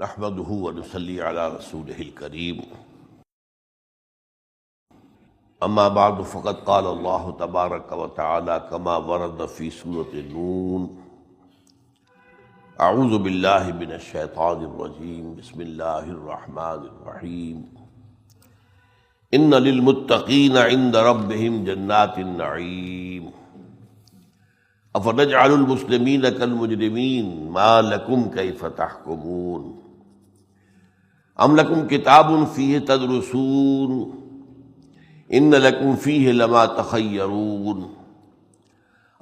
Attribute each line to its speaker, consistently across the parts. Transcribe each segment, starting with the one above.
Speaker 1: نحمده ونصلي على رسوله الكريم اما بعد فقد قال الله تبارك وتعالى كما ورد في سورة النون اعوذ بالله من الشيطان الرجيم بسم الله الرحمن الرحيم ان للمتقين عند ربهم جنات النعيم افنجعل المسلمين كالمجرمين ما لكم كيف تحكمون ام لکم کتاب فیہ تدرسون ان لکم فیہ لما تخیرون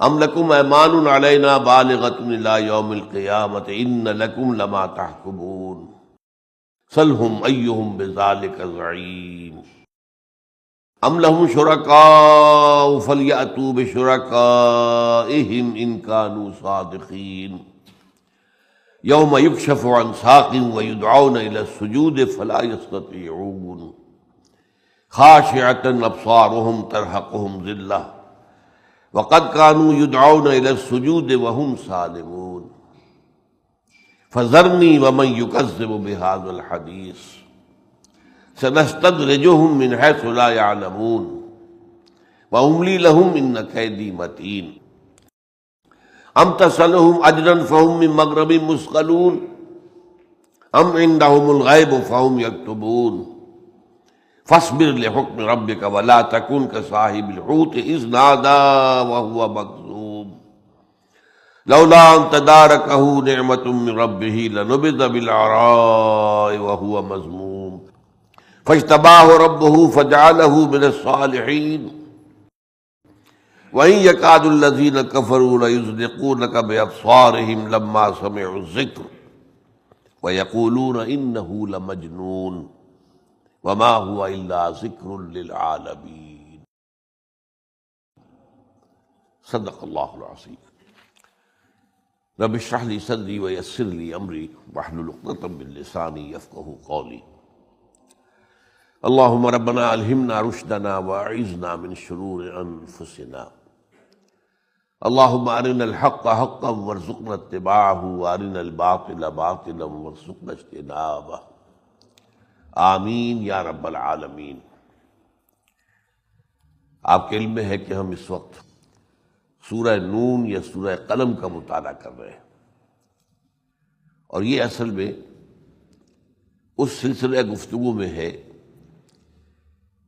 Speaker 1: ام لکم ایمان علینا بالغۃ الی یوم القیامۃ ان لکم لما تحکمون سلہم ایہم بذلک زعیم ام لہم شرکاء فلیأتوا بشرکائہم ان کانوا صادقین یوم یکشف عن ساق ویدعون الی السجود فلا یستطیعون خاشعۃ ابصارهم ترہقهم ذلہ وقد كانوا يدعون الی السجود وهم سالمون فذرنی ومن یکذب بهذا الحدیث سنستدرجهم من حیث لا يعلمون واملی لهم ان کیدی متین ام تسألهم اجرا فهم من مغرم مثقلون ام عندهم الغیب فهم یکتبون فاصبر لحکم ربک ولا تکن کصاحب الحوت اذ نادى وهو مکظوم لولا ان تدارکہ نعمت من ربہ لنبذ بالعراء وهو مذموم فاجتباہ ربہ فجعلہ من الصالحین وَإِن يَكَادُ الَّذِينَ كَفَرُوا لَيُزْلِقُونَكَ بِأَبْصَارِهِمْ لَمَّا سَمِعُوا الذِّكْرَ وَيَقُولُونَ إِنَّهُ لَمَجْنُونٌ وَمَا هُوَ إِلَّا ذِكْرٌ لِّلْعَالَمِينَ صدق اللہ العظیم رب اشرح لي صدری ويسر لي أمری واحلل عقدۃ من لسانی یفقہوا قولی اللهم ربنا الہمنا رشدنا واعذنا من شرور انفسنا اللهم ارنا الحق حقا وارزقنا اتباعه وارنا الباطل باطلا وارزقنا اجتنابه آمین یا رب العالمین۔ آپ کے علم میں ہے کہ ہم اس وقت سورہ نون یا سورہ قلم کا مطالعہ کر رہے ہیں، اور یہ اصل میں اس سلسلہ گفتگو میں ہے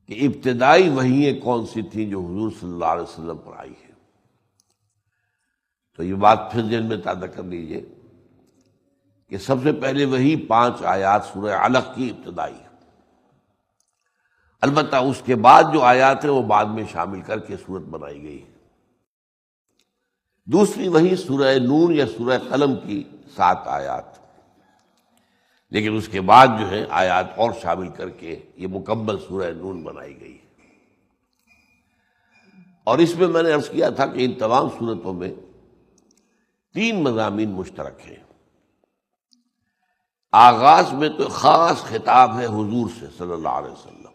Speaker 1: کہ ابتدائی وحییں کون سی تھیں جو حضور صلی اللہ علیہ وسلم پر آئی ہے۔ تو یہ بات پھر ذہن میں تازہ کر لیجئے کہ سب سے پہلے وہی 5 آیات سورہ علق کی ابتدائی ہے، البتہ اس کے بعد جو آیات ہیں وہ بعد میں شامل کر کے صورت بنائی گئی ہے۔ دوسری وہی سورہ نون یا سورہ قلم کی 7 آیات، لیکن اس کے بعد جو ہے آیات اور شامل کر کے یہ مکمل سورہ نون بنائی گئی ہے۔ اور اس میں نے عرض کیا تھا کہ ان تمام صورتوں میں 3 مضامین مشترک ہیں۔ آغاز میں تو خاص خطاب ہے حضور سے صلی اللہ علیہ وسلم،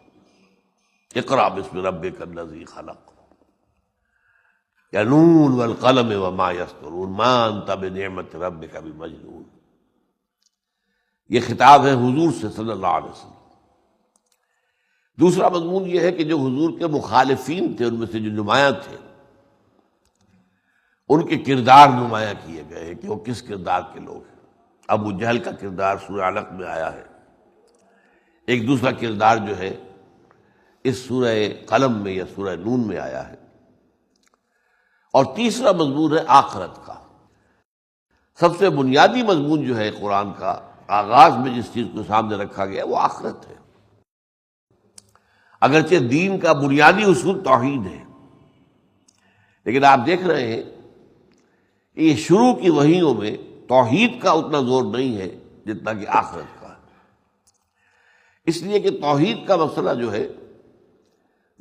Speaker 1: اقرأ بسم ربک الذی خلق یا نون والقلم وما یسطرون ما انت بنعمت ربک بمجنون۔ یہ خطاب ہے حضور سے صلی اللہ علیہ وسلم۔ دوسرا مضمون یہ ہے کہ جو حضور کے مخالفین تھے، ان میں سے جو نمایاں تھے، ان کے کردار نمایاں کیے گئے ہیں کہ وہ کس کردار کے لوگ ہیں۔ ابو جہل کا کردار سورہ علق میں آیا ہے، ایک دوسرا کردار جو ہے اس سورہ قلم میں یا سورہ نون میں آیا ہے، اور تیسرا مضمون ہے آخرت کا۔ سب سے بنیادی مضمون جو ہے قرآن کا آغاز میں جس چیز کو سامنے رکھا گیا وہ آخرت ہے۔ اگرچہ دین کا بنیادی اصول توحید ہے، لیکن آپ دیکھ رہے ہیں کہ یہ شروع کی وحیوں میں توحید کا اتنا زور نہیں ہے جتنا کہ آخرت کا ہے، اس لیے کہ توحید کا مسئلہ جو ہے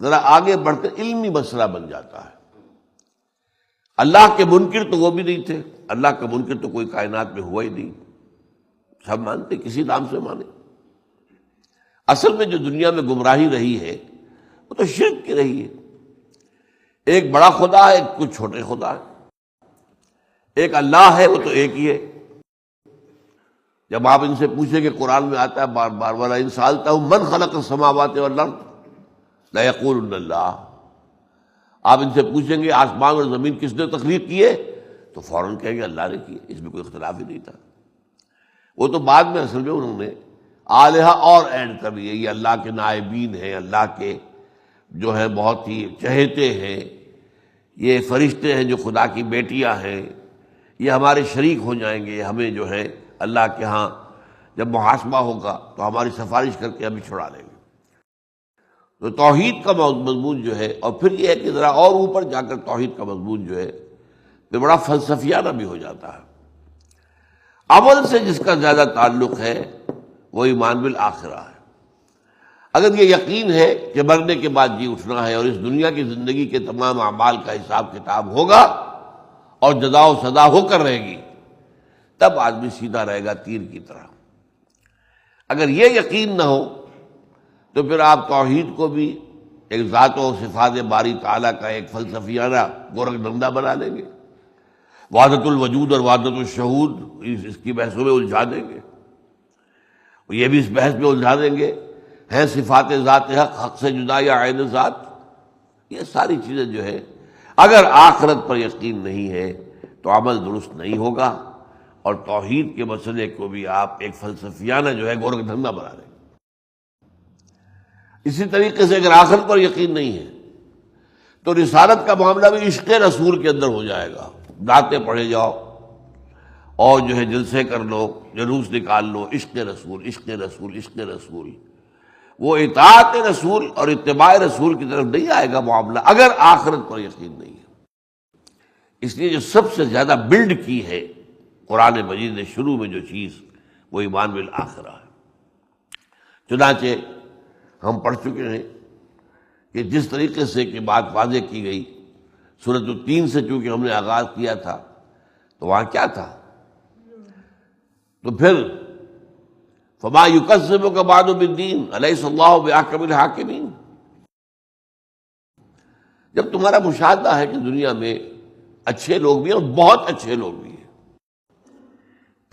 Speaker 1: ذرا آگے بڑھ کر علمی مسئلہ بن جاتا ہے۔ اللہ کے منکر تو وہ بھی نہیں تھے، اللہ کا منکر تو کوئی کائنات میں ہوا ہی نہیں، سب مانتے، کسی نام سے مانے۔ اصل میں جو دنیا میں گمراہی رہی ہے وہ تو شرک کی رہی ہے۔ ایک بڑا خدا ہے، ایک کچھ چھوٹے خدا ہے، ایک اللہ ہے وہ تو ایک ہی ہے۔ جب آپ ان سے پوچھیں کہ قرآن میں آتا ہے بار بار وَلَئِن سَأَلْتَهُم مَّنْ خَلَقَ السَّمَاوَاتِ وَالْأَرْضَ لَيَقُولُنَّ اللَّهُ، آپ ان سے پوچھیں گے آسمان اور زمین کس نے تخلیق کیے، تو فوراً کہیں گے اللہ نے کیے، اس میں کوئی اختلاف ہی نہیں تھا۔ وہ تو بعد میں اصل میں انہوں نے آلہہ اور ایڈ کر لیے، یہ اللہ کے نائبین ہیں، اللہ کے جو ہے بہت ہی چہیتے ہیں، یہ فرشتے ہیں جو خدا کی بیٹیاں ہیں، یہ ہمارے شریک ہو جائیں گے، ہمیں جو ہے اللہ کے ہاں جب محاسبہ ہوگا تو ہماری سفارش کر کے ہمیں چھڑا لیں گے۔ تو توحید کا مضمون جو ہے، اور پھر یہ ہے کہ ذرا اور اوپر جا کر توحید کا مضمون جو ہے پھر بڑا فلسفیانہ بھی ہو جاتا ہے۔ عمل سے جس کا زیادہ تعلق ہے وہ ایمان بالآخرہ ہے۔ اگر یہ یقین ہے کہ مرنے کے بعد جی اٹھنا ہے اور اس دنیا کی زندگی کے تمام اعمال کا حساب کتاب ہوگا اور جزا و سزا ہو کر رہے گی، تب آدمی سیدھا رہے گا تیر کی طرح۔ اگر یہ یقین نہ ہو تو پھر آپ توحید کو بھی ایک ذات و صفات باری تعالیٰ کا ایک فلسفیانہ گورکھ دھندا بنا لیں گے، وحدت الوجود اور وحدت الشہود اس کی بحثوں میں الجھا دیں گے، یہ بھی اس بحث میں الجھا دیں گے ہیں صفات ذات حق، حق سے جدا یا عین ذات۔ یہ ساری چیزیں جو ہے اگر آخرت پر یقین نہیں ہے تو عمل درست نہیں ہوگا، اور توحید کے مسئلے کو بھی آپ ایک فلسفیانہ جو ہے گورکھ دھندا بنا لیں گے۔ اسی طریقے سے اگر آخرت پر یقین نہیں ہے تو رسالت کا معاملہ بھی عشق رسول کے اندر ہو جائے گا، نعتیں پڑھے جاؤ اور جو ہے جلسے کر لو، جلوس نکال لو، عشق رسول عشق رسول عشق رسول۔ وہ اطاعت رسول اور اتباع رسول کی طرف نہیں آئے گا معاملہ اگر آخرت پر یقین نہیں ہے۔ اس لیے جو سب سے زیادہ بلڈ کی ہے قرآن مجید نے شروع میں جو چیز، وہ ایمان بالآخرہ ہے۔ چنانچہ ہم پڑھ چکے ہیں کہ جس طریقے سے کہ بات واضح کی گئی سورۃ التین سے، چونکہ ہم نے آغاز کیا تھا تو وہاں کیا تھا، تو پھر فما یکذبک بعد بالدین الیس اللہ بأحکم الحاکمین۔ جب تمہارا مشاہدہ ہے کہ دنیا میں اچھے لوگ بھی ہیں اور بہت اچھے لوگ بھی ہیں،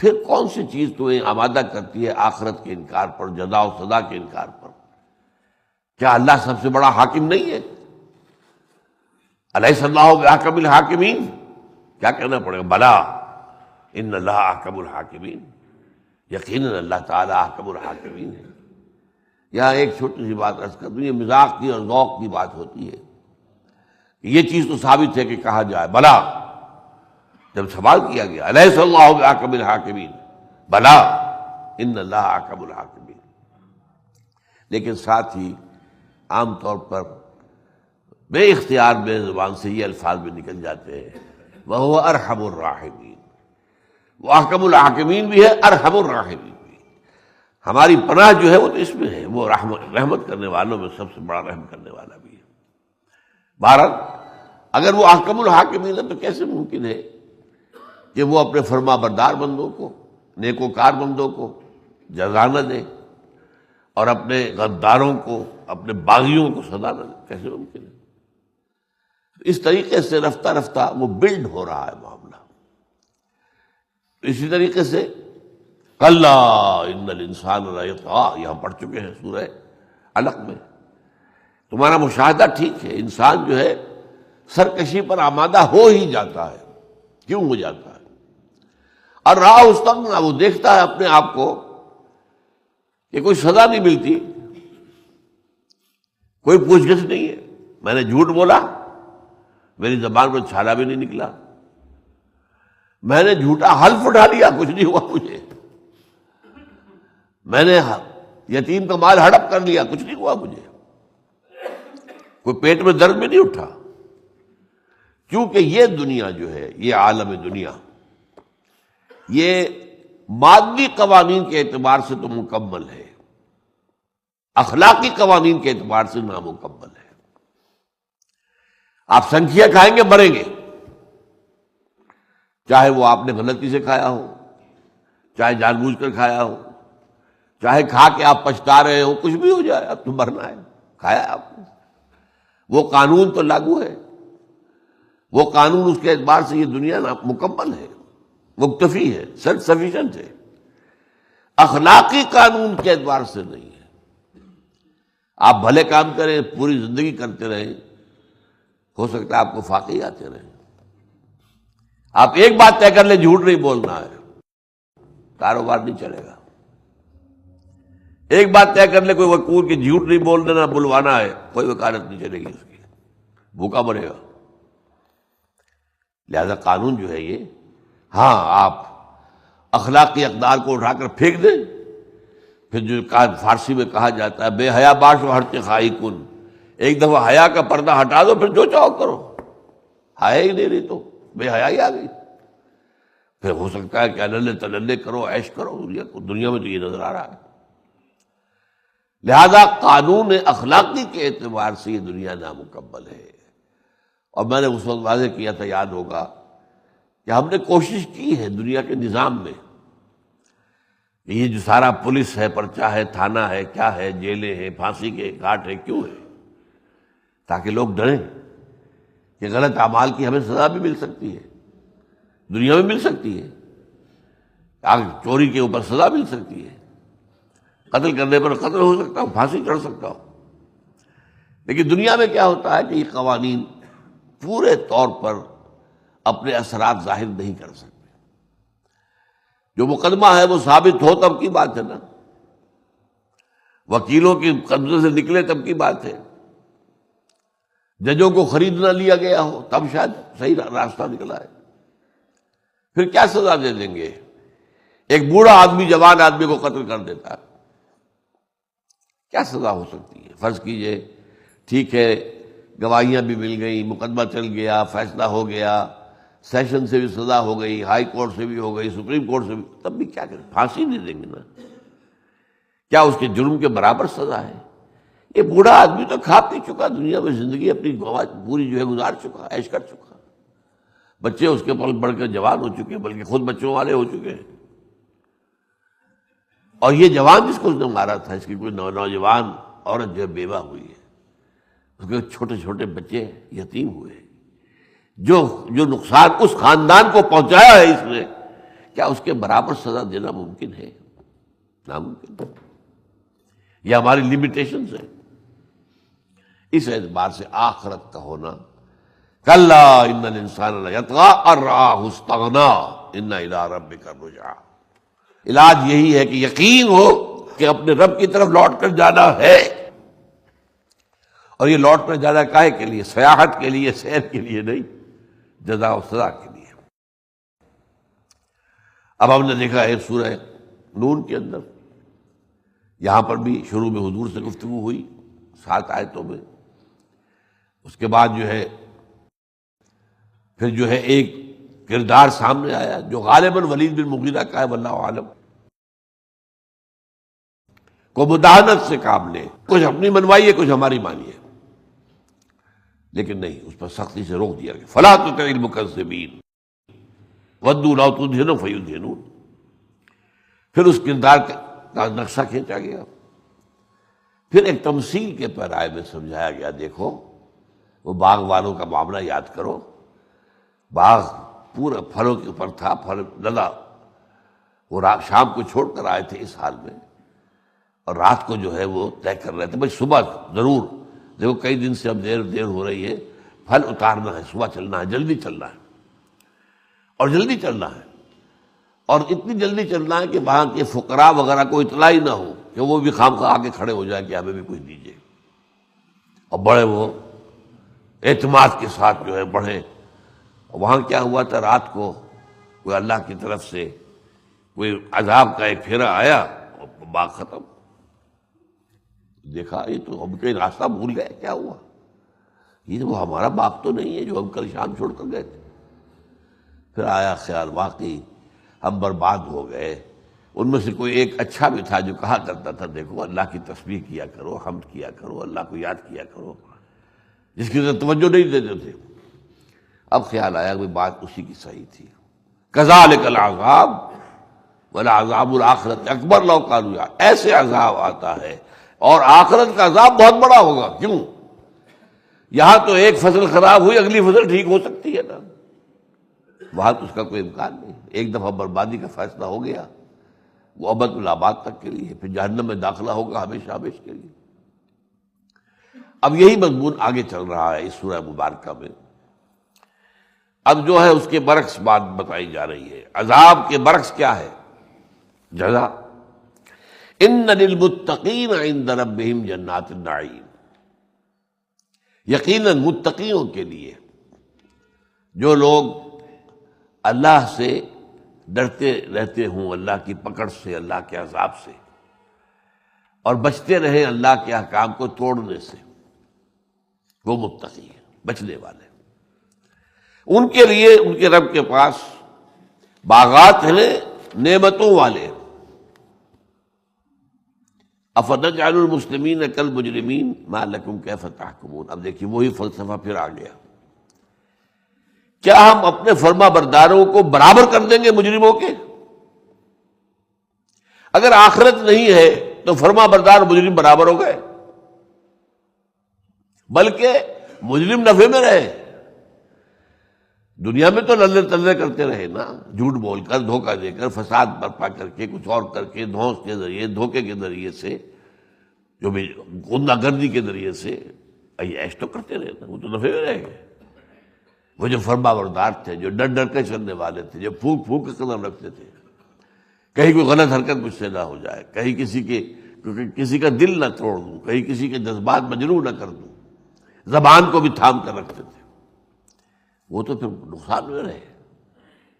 Speaker 1: پھر کون سی چیز تمہیں آمادہ کرتی ہے آخرت کے انکار پر، جزا و سزا کے انکار پر؟ کیا اللہ سب سے بڑا حاکم نہیں ہے؟ الیس اللہ بأحکم الحاکمین، کیا کہنا پڑے گا؟ بلا ان اللہ احکم الحاکمین، یقیناً اللہ تعالیٰ احکم الحاکمین ہے۔ یہاں ایک چھوٹی سی بات عرض کر دوں، یہ مذاق کی اور ذوق کی بات ہوتی ہے، یہ چیز تو ثابت ہے کہ کہا جائے بلا، جب سوال کیا گیا الیس اللہ بأحکم الحاکمین، بلا ان اللہ احکم الحاکمین، لیکن ساتھ ہی عام طور پر بے اختیار بے زبان سے یہ الفاظ بھی نکل جاتے ہیں وَهُوَ أَرْحَمُ الرَّاحِمِينَ، وہ احکم الحاکمین بھی ہے، ارحم الراحمین بھی۔ ہماری پناہ جو ہے وہ تو اس میں ہے، وہ رحمت کرنے والوں میں سب سے بڑا رحم کرنے والا بھی ہے۔ بہرحال اگر وہ احکم الحاکمین ہے تو کیسے ممکن ہے کہ وہ اپنے فرما بردار بندوں کو، نیکوکار بندوں کو جزا نہ دے اور اپنے غداروں کو، اپنے باغیوں کو سزا نہ دے؟ کیسے ممکن ہے؟ اس طریقے سے رفتہ رفتہ وہ بلڈ ہو رہا ہے معاملہ۔ اسی طریقے سے کلا ان الانسان لیطغی، یہ ہم پڑھ چکے ہیں سورہ علق میں۔ تمہارا مشاہدہ ٹھیک ہے، انسان جو ہے سرکشی پر آمادہ ہو ہی جاتا ہے۔ کیوں ہو جاتا ہے؟ اور راہ استغنا، وہ دیکھتا ہے اپنے آپ کو کہ کوئی سزا نہیں ملتی، کوئی پوچھ گچھ نہیں ہے، میں نے جھوٹ بولا، میری زبان پر چھالا بھی نہیں نکلا، میں نے جھوٹا حلف اٹھا لیا، کچھ نہیں ہوا مجھے، میں نے یتیم کا مال ہڑپ کر لیا، کچھ نہیں ہوا مجھے، کوئی پیٹ میں درد بھی نہیں اٹھا، کیونکہ یہ دنیا جو ہے، یہ عالم دنیا، یہ مادی قوانین کے اعتبار سے تو مکمل ہے، اخلاقی قوانین کے اعتبار سے نامکمل ہے۔ آپ سنکھیا کھائیں گے مریں گے، چاہے وہ آپ نے غلطی سے کھایا ہو، چاہے جان بوجھ کر کھایا ہو، چاہے کھا کے آپ پچھتا رہے ہو، کچھ بھی ہو جائے، اب تو مرنا ہے، کھایا آپ نے، وہ قانون تو لاگو ہے، وہ قانون، اس کے اعتبار سے یہ دنیا مکمل ہے، مکتفی ہے، سیلف سفیشینٹ ہے۔ اخلاقی قانون کے اعتبار سے نہیں ہے۔ آپ بھلے کام کریں، پوری زندگی کرتے رہیں، ہو سکتا ہے آپ کو فاقے آتے رہیں۔ آپ ایک بات طے کر لیں، جھوٹ نہیں بولنا ہے، کاروبار نہیں چلے گا۔ ایک بات طے کر لے کوئی وقور کہ جھوٹ نہیں بولنا، نہ بلوانا ہے، کوئی وکالت نہیں چلے گی اس کی، بھوکا مرے گا۔ لہذا قانون جو ہے یہ، ہاں آپ اخلاقی اقدار کو اٹھا کر پھینک دیں، پھر جو فارسی میں کہا جاتا ہے بے حیا باش و ہٹ خائی کن، ایک دفعہ حیا کا پردہ ہٹا دو، پھر جو چاہو کرو۔ حیا ہی نہیں رہی تو بے حیائی آ گئی، پھر ہو سکتا ہے کہ اللہ تللے کرو، عیش کرو دنیا میں، تو یہ نظر آ رہا ہے۔ لہذا قانون اخلاقی کے اعتبار سے یہ دنیا نامکمل ہے۔ اور میں نے اس وقت واضح کیا تھا، یاد ہوگا، کہ ہم نے کوشش کی ہے دنیا کے نظام میں، یہ جو سارا پولیس ہے، پرچہ ہے، تھانہ ہے، کیا ہے، جیلیں ہیں، پھانسی کے گھاٹ ہے، کیوں ہے؟ تاکہ لوگ ڈریں کہ غلط اعمال کی ہمیں سزا بھی مل سکتی ہے، دنیا میں مل سکتی ہے، چوری کے اوپر سزا مل سکتی ہے، قتل کرنے پر قتل ہو سکتا ہو، پھانسی چڑھ سکتا ہو۔ لیکن دنیا میں کیا ہوتا ہے کہ یہ قوانین پورے طور پر اپنے اثرات ظاہر نہیں کر سکتے۔ جو مقدمہ ہے وہ ثابت ہو تب کی بات ہے نا، وکیلوں کی قبضے سے نکلے تب کی بات ہے، ججوں کو خرید نہ لیا گیا ہو تب شاید صحیح راستہ نکلا ہے۔ پھر کیا سزا دے دیں گے؟ ایک بوڑھا آدمی جوان آدمی کو قتل کر دیتا ہے، کیا سزا ہو سکتی ہے؟ فرض کیجئے ٹھیک ہے، گواہیاں بھی مل گئی، مقدمہ چل گیا، فیصلہ ہو گیا، سیشن سے بھی سزا ہو گئی، ہائی کورٹ سے بھی ہو گئی، سپریم کورٹ سے بھی، تب بھی کیا کریں؟ پھانسی نہیں دیں گے نا؟ کیا اس کے جرم کے برابر سزا ہے؟ یہ بوڑھا آدمی تو کھا پی چکا، دنیا میں زندگی اپنی پوری جو ہے گزار چکا، عیش کر چکا، بچے اس کے پل بڑھ کر جوان ہو چکے، بلکہ خود بچوں والے ہو چکے ہیں۔ اور یہ جوان جس کو اس نے مارا تھا، اس کی کوئی نوجوان عورت جو ہے بیوہ ہوئی ہے، اس کے چھوٹے چھوٹے بچے یتیم ہوئے، جو نقصان اس خاندان کو پہنچایا ہے اس نے، کیا اس کے برابر سزا دینا ممکن ہے؟ ناممکن۔ یہ ہماری لمیٹیشنز ہیں۔ اس اعتبار سے آخرت کا ہونا، کلا ان الانسان لیطغی ان رآہ استغنی ان الی ربک الرجعی، علاج یہی ہے کہ یقین ہو کہ اپنے رب کی طرف لوٹ کر جانا ہے، اور یہ لوٹ کر جانا کاہے کے لیے؟ سیاحت کے لیے، سیر کے لیے نہیں، جزا و سزا کے لیے۔ اب ہم نے دیکھا ہے سورہ نون کے اندر، یہاں پر بھی شروع میں حضور سے گفتگو ہوئی 7 آیتوں میں، اس کے بعد جو ہے پھر جو ہے ایک کردار سامنے آیا جو غالباً ولید بن مغیرہ کا ہے، واللہ عالم، کو مداہنت سے کام لے، کچھ اپنی منوائی ہے، کچھ ہماری مانی ہے، لیکن نہیں، اس پر سختی سے روک دیا گیا، فلا تطع المکذبین ودوا لو تدہن فیدہنون۔ پھر اس کردار کا نقشہ کھینچا گیا، پھر ایک تمثیل کے پیرائے میں سمجھایا گیا، دیکھو وہ باغ والوں کا معاملہ یاد کرو، باغ پورا پھلوں کے اوپر تھا، پھل لدا، وہ شام کو چھوڑ کر آئے تھے اس حال میں، اور رات کو جو ہے وہ طے کر رہے تھے بھائی صبح ضرور، دیکھو کئی دن سے اب دیر ہو رہی ہے، پھل اتارنا ہے، صبح چلنا ہے، جلدی چلنا ہے، اور جلدی چلنا ہے، اور اتنی جلدی چلنا ہے کہ وہاں کے فقراء وغیرہ کو اطلاع ہی نہ ہو، کہ وہ بھی خواہ آگے کھڑے ہو جائیں کہ ہمیں بھی کچھ دیجیے، اور بڑے وہ اعتماد کے ساتھ جو ہے بڑھے۔ وہاں کیا ہوا تھا، رات کو کوئی اللہ کی طرف سے کوئی عذاب کا ایک پھیرا آیا اور باغ ختم۔ دیکھا یہ تو ہم کہیں راستہ بھول گئے، کیا ہوا؟ یہ وہ ہمارا باغ تو نہیں ہے جو ہم کل شام چھوڑ کر گئے تھے۔ پھر آیا خیال، واقعی ہم برباد ہو گئے۔ ان میں سے کوئی ایک اچھا بھی تھا جو کہا کرتا تھا، دیکھو اللہ کی تسبیح کیا کرو، حمد کیا کرو، اللہ کو یاد کیا کرو، جس کی طرف توجہ نہیں دیتے تھے۔ اب خیال آیا کہ بات اسی کی صحیح تھی، کذالک العذاب ولعذاب الآخرۃ اکبر لو کانوا یعلمون، ایسے عذاب آتا ہے اور آخرت کا عذاب بہت بڑا ہوگا۔ کیوں؟ یہاں تو ایک فصل خراب ہوئی، اگلی فصل ٹھیک ہو سکتی ہے نا، وہاں تو اس کا کوئی امکان نہیں، ایک دفعہ بربادی کا فیصلہ ہو گیا وہ ابد الآباد تک کے لیے، پھر جہنم میں داخلہ ہوگا ہمیشہ ہمیشہ کے لیے۔ اب یہی مضمون آگے چل رہا ہے اس سورہ مبارکہ میں۔ اب جو ہے اس کے برعکس بات بتائی جا رہی ہے، عذاب کے برعکس کیا ہے؟ جزا۔ ان للمتقین عند ربہم جنات النعیم، یقیناً متقیوں کے لیے، جو لوگ اللہ سے ڈرتے رہتے ہوں، اللہ کی پکڑ سے، اللہ کے عذاب سے، اور بچتے رہیں اللہ کے احکام کو توڑنے سے، وہ متقی ہیں، بچنے والے۔ ان کے لیے ان کے رب کے پاس باغات ہیں نعمتوں والے۔ افنجعل المسلمین کالمجرمین ما لکم کیف تحکمون۔ اب دیکھیے وہی فلسفہ پھر آ گیا، کیا ہم اپنے فرما برداروں کو برابر کر دیں گے مجرموں کے؟ اگر آخرت نہیں ہے تو فرما بردار مجرم برابر ہو گئے، بلکہ مجرم نفع میں رہے۔ دنیا میں تو للے تلے کرتے رہے نا، جھوٹ بول کر، دھوکہ دے کر، فساد برپا کر کے، کچھ اور کر کے، دھونس کے ذریعے، دھوکے کے ذریعے سے، جو بھی غنہ گردی کے ذریعے سے عیش تو کرتے رہے نا، وہ تو نفع میں رہ گئے۔ وہ جو فرما بردار تھے، جو ڈر ڈر کے چلنے والے تھے، جو پھونک پھونک کے قدم رکھتے تھے، کہیں کوئی غلط حرکت مجھ سے نہ ہو جائے، کہیں کسی کا دل نہ توڑ دوں، کہیں کسی کے جذبات مجروح نہ کر دوں، زبان کو بھی تھام کر رکھتے تھے، وہ تو پھر نقصان میں رہے۔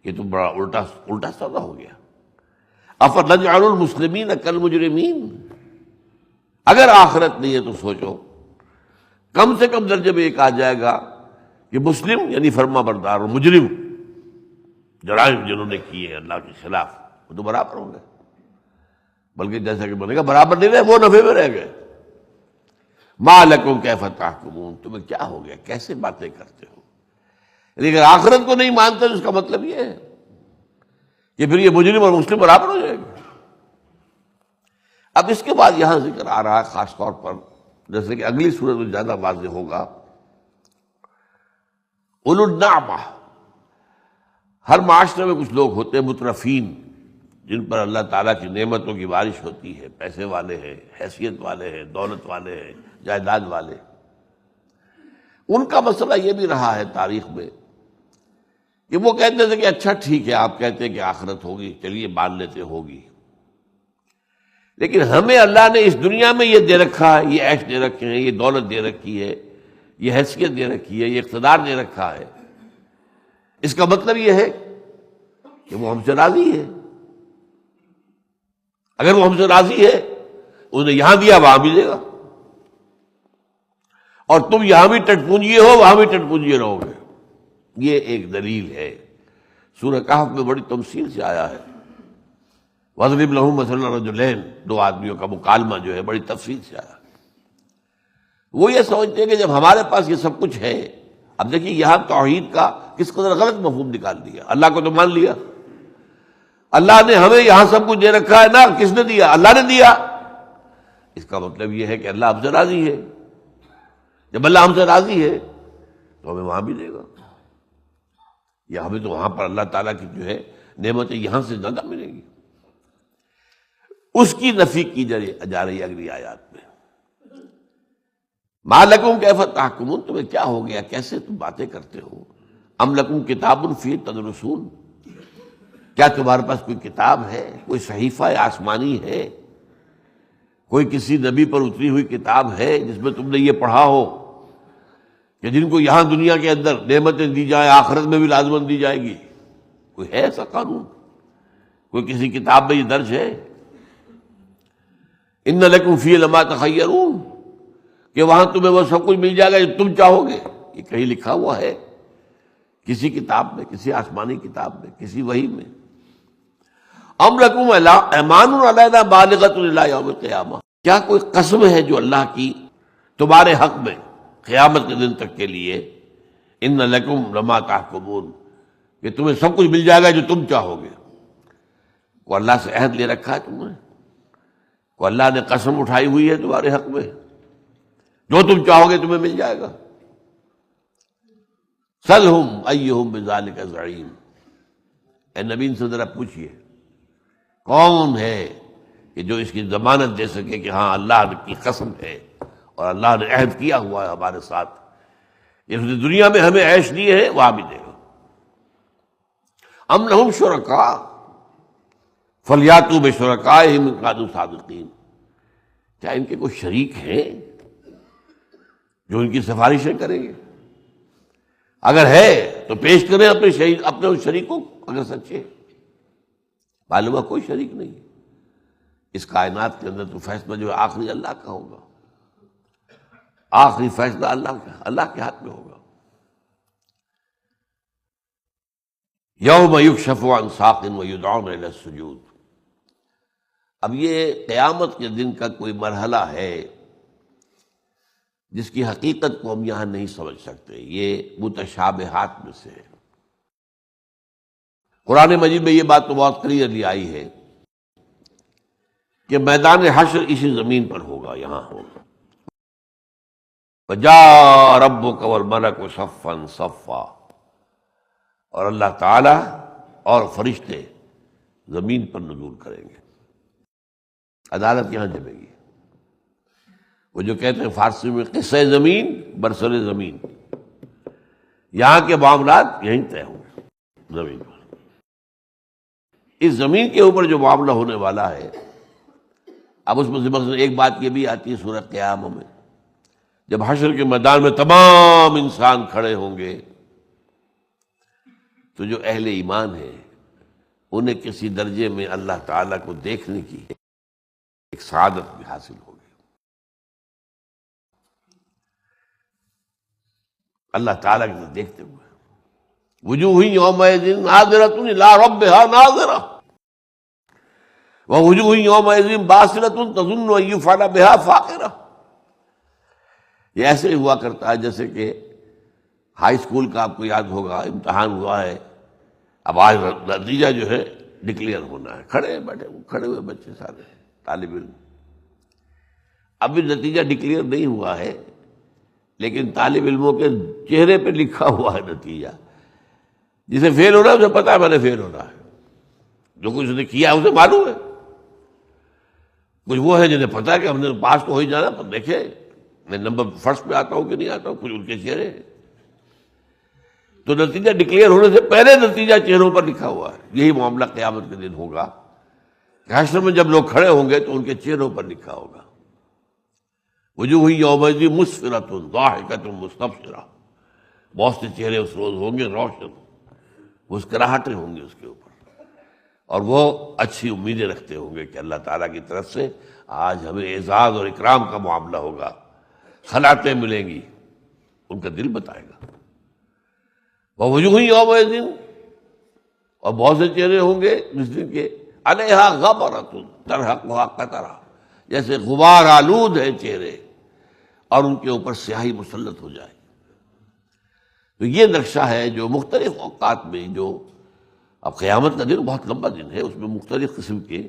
Speaker 1: یہ تو بڑا الٹا سودا ہو گیا۔ افنجعل المسلمین کالمجرمین، اگر آخرت نہیں ہے تو سوچو، کم سے کم درجے میں ایک آ جائے گا کہ مسلم یعنی فرما بردار اور مجرم، جرائم جنہوں نے کیے ہیں اللہ کے خلاف، وہ تو برابر ہوں گے۔ بلکہ جیسا کہ بنے گا برابر نہیں رہے، وہ نفع میں رہ گئے۔ ما لکم کیف تحکمون، تمہیں کیا ہو گیا، کیسے باتیں کرتے ہو؟ لیکن اگر آخرت کو نہیں مانتے تو اس کا مطلب یہ ہے کہ پھر یہ مجرم اور مسلم برابر ہو جائے گا۔ اب اس کے بعد یہاں ذکر آ رہا ہے خاص طور پر، جیسے کہ اگلی صورت میں زیادہ واضح ہوگا، اولو النعمہ۔ ہر معاشرے میں کچھ لوگ ہوتے ہیں مترفین، جن پر اللہ تعالیٰ کی نعمتوں کی بارش ہوتی ہے، پیسے والے ہیں، حیثیت والے ہیں، دولت والے ہیں، جائیداد والے۔ ان کا مسئلہ یہ بھی رہا ہے تاریخ میں کہ وہ کہتے تھے کہ اچھا ٹھیک ہے، آپ کہتے ہیں کہ آخرت ہوگی، چلیے مان لیتے ہوگی، لیکن ہمیں اللہ نے اس دنیا میں یہ دے رکھا ہے، یہ عیش دے رکھے ہیں، یہ دولت دے رکھی ہے، یہ حیثیت دے رکھی ہے، یہ اقتدار دے رکھا ہے، اس کا مطلب یہ ہے کہ وہ ہم سے راضی ہے۔ اگر وہ ہم سے راضی ہے، انہیں یہاں دیا وہاں بھی دے گا، اور تم یہاں بھی ٹٹ پونجیے ہو، وہاں بھی ٹٹ پونجیے رہو گے۔ یہ ایک دلیل ہے، سورہ کہف میں بڑی تمثیل سے آیا ہے۔ وَاضْرِبْ لَهُم مَثَلًا رَجُلَيْنِ، دو آدمیوں کا مکالمہ جو ہے بڑی تفصیل سے آیا۔ وہ یہ سمجھتے ہیں کہ جب ہمارے پاس یہ سب کچھ ہے، اب دیکھیے یہاں توحید کا کس قدر غلط مفہوم نکال دیا۔ اللہ کو تو مان لیا، اللہ نے ہمیں یہاں سب کچھ دے رکھا ہے نا، کس نے دیا؟ اللہ نے دیا۔ اس کا مطلب یہ ہے کہ اللہ ہم سے راضی ہے۔ جب اللہ ہم سے راضی ہے تو ہمیں وہاں بھی دے گا، یا ہمیں تو وہاں پر اللہ تعالیٰ کی جو ہے نعمتیں یہاں سے زیادہ ملے گی۔ اس کی نفی کی جا رہی ہے اگلی آیات میں۔ ما لکم کیف تحکمون، تمہیں کیا ہو گیا، کیسے تم باتیں کرتے ہو؟ ام لکم کتاب فیہ تدرسون، کیا تمہارے پاس کوئی کتاب ہے، کوئی صحیفہ آسمانی ہے، کوئی کسی نبی پر اتری ہوئی کتاب ہے جس میں تم نے یہ پڑھا ہو کہ جن کو یہاں دنیا کے اندر نعمتیں دی جائیں آخرت میں بھی لازماً دی جائے گی؟ کوئی ہے ایسا قانون؟ کوئی کسی کتاب میں یہ درج ہے؟ ان لکم فیہ لما تخیرون، کہ وہاں تمہیں وہ سب کچھ مل جائے گا جو تم چاہو گے؟ یہ کہیں لکھا ہوا ہے کسی کتاب میں، کسی آسمانی کتاب میں، کسی وحی میں؟ ام لکم ایمان علینا بالغۃ الی یوم القیامہ، کیا کوئی قسم ہے جو اللہ کی تمہارے حق میں قیامت کے دن تک کے لیے؟ ان لکم لما تحکمون، کہ تمہیں سب کچھ مل جائے گا جو تم چاہو گے۔ کو اللہ سے عہد لے رکھا ہے تم نے؟ کو اللہ نے قسم اٹھائی ہوئی ہے تمہارے حق میں جو تم چاہو گے تمہیں مل جائے گا؟ سلہم ایہم بذالک زعیم، اے نبی ان سے ذرا پوچھئے کون ہے کہ جو اس کی ضمانت دے سکے کہ ہاں اللہ کی قسم ہے اور اللہ نے عہد کیا ہوا ہے ہمارے ساتھ، اس نے دنیا میں ہمیں عیش دی ہے وہاں بھی دے گا۔ ام لہم شرکاء فلیاتوا بشرکائہم ان کانوا صادقین، کیا ان کے کوئی شریک ہیں جو ان کی سفارشیں کریں گے؟ اگر ہے تو پیش کریں اپنے اس شریکوں کو، اگر سچے۔ معلوم ہے کوئی شریک نہیں ہے اس کائنات کے اندر، تو فیصلہ جو ہے آخری اللہ کا ہوگا، آخری فیصلہ اللہ کے ہاتھ میں ہوگا۔ یوم یکشف عن ساق ویدعون الی السجود، اب یہ قیامت کے دن کا کوئی مرحلہ ہے جس کی حقیقت کو ہم یہاں نہیں سمجھ سکتے، یہ متشابہات میں سے ہے۔ قرآن مجید میں یہ بات تو بہت کلیئرلی آئی ہے کہ میدان حشر اسی زمین پر ہوگا، یہاں ہوگا۔ وَجَاءَ رَبُّكَ وَالْمَلَكُ صَفًّا صَفًّا، اور اللہ تعالی اور فرشتے زمین پر نزول کریں گے، عدالت یہاں جمے گی۔ وہ جو کہتے ہیں فارسی میں قصہ زمین برسر زمین، یہاں کے معاملات یہیں طے ہوں گے زمین پر۔ اس زمین کے اوپر جو معاملہ ہونے والا ہے، اب اس میں مثلا ایک بات یہ بھی آتی ہے سورہ قیامہ میں، جب حشر کے میدان میں تمام انسان کھڑے ہوں گے تو جو اہل ایمان ہیں انہیں کسی درجے میں اللہ تعالیٰ کو دیکھنے کی ایک سعادت بھی حاصل ہوگی۔ اللہ تعالیٰ کی طرف دیکھتے ہوئے، وجوہ یومئذ ناظرۃ الی ربہا ناظرہ ووجوہ یومئذ باسرۃ تظن ان یفعل بہا فاقرہ۔ یہ ایسے ہی ہوا کرتا ہے جیسے کہ ہائی اسکول کا آپ کو یاد ہوگا، امتحان ہوا ہے، اب آج نتیجہ جو ہے ڈکلیئر ہونا ہے، کھڑے ہوئے بچے سارے طالب علم، ابھی نتیجہ ڈکلیئر نہیں ہوا ہے لیکن طالب علموں کے چہرے پہ لکھا ہوا ہے نتیجہ۔ جسے فیل ہونا ہے اسے پتا ہے میں نے فیل ہونا ہے، جو کچھ اس نے کیا اسے معلوم ہے۔ کچھ وہ ہے جنہیں پتا ہے کہ ہم نے پاس تو ہو ہی جانا، پر دیکھے میں نمبر فرسٹ پہ آتا ہوں کہ نہیں آتا ہوں، کچھ ان کے چہرے ہیں۔ تو نتیجہ ڈکلیئر ہونے سے پہلے نتیجہ چہروں پر لکھا ہوا ہے۔ یہی معاملہ قیامت کے دن ہوگا کہ حشر میں جب لوگ کھڑے ہوں گے تو ان کے چہروں پر لکھا ہوگا، وجوہ یومئذ مسفرۃ ضاحکۃ مستبشرہ، بہت سے چہرے اس روز ہوں گے روشن، مسکراہٹیں ہوں گی اس کے اوپر، اور وہ اچھی امیدیں رکھتے ہوں گے کہ اللہ تعالیٰ کی طرف سے آج ہمیں اعزاز اور اکرام کا معاملہ ہوگا، خلعتیں ملیں گی، ان کا دل بتائے گا۔ ووجوہ یومئذ، اور بہت سے چہرے ہوں گے جس دن کے علیہا غبرۃ ترہقھا قطرہ، جیسے غبار آلود ہے چہرے اور ان کے اوپر سیاہی مسلط ہو جائے۔ تو یہ نقشہ ہے جو مختلف اوقات میں، جو اب قیامت کا دن بہت لمبا دن ہے، اس میں مختلف قسم کے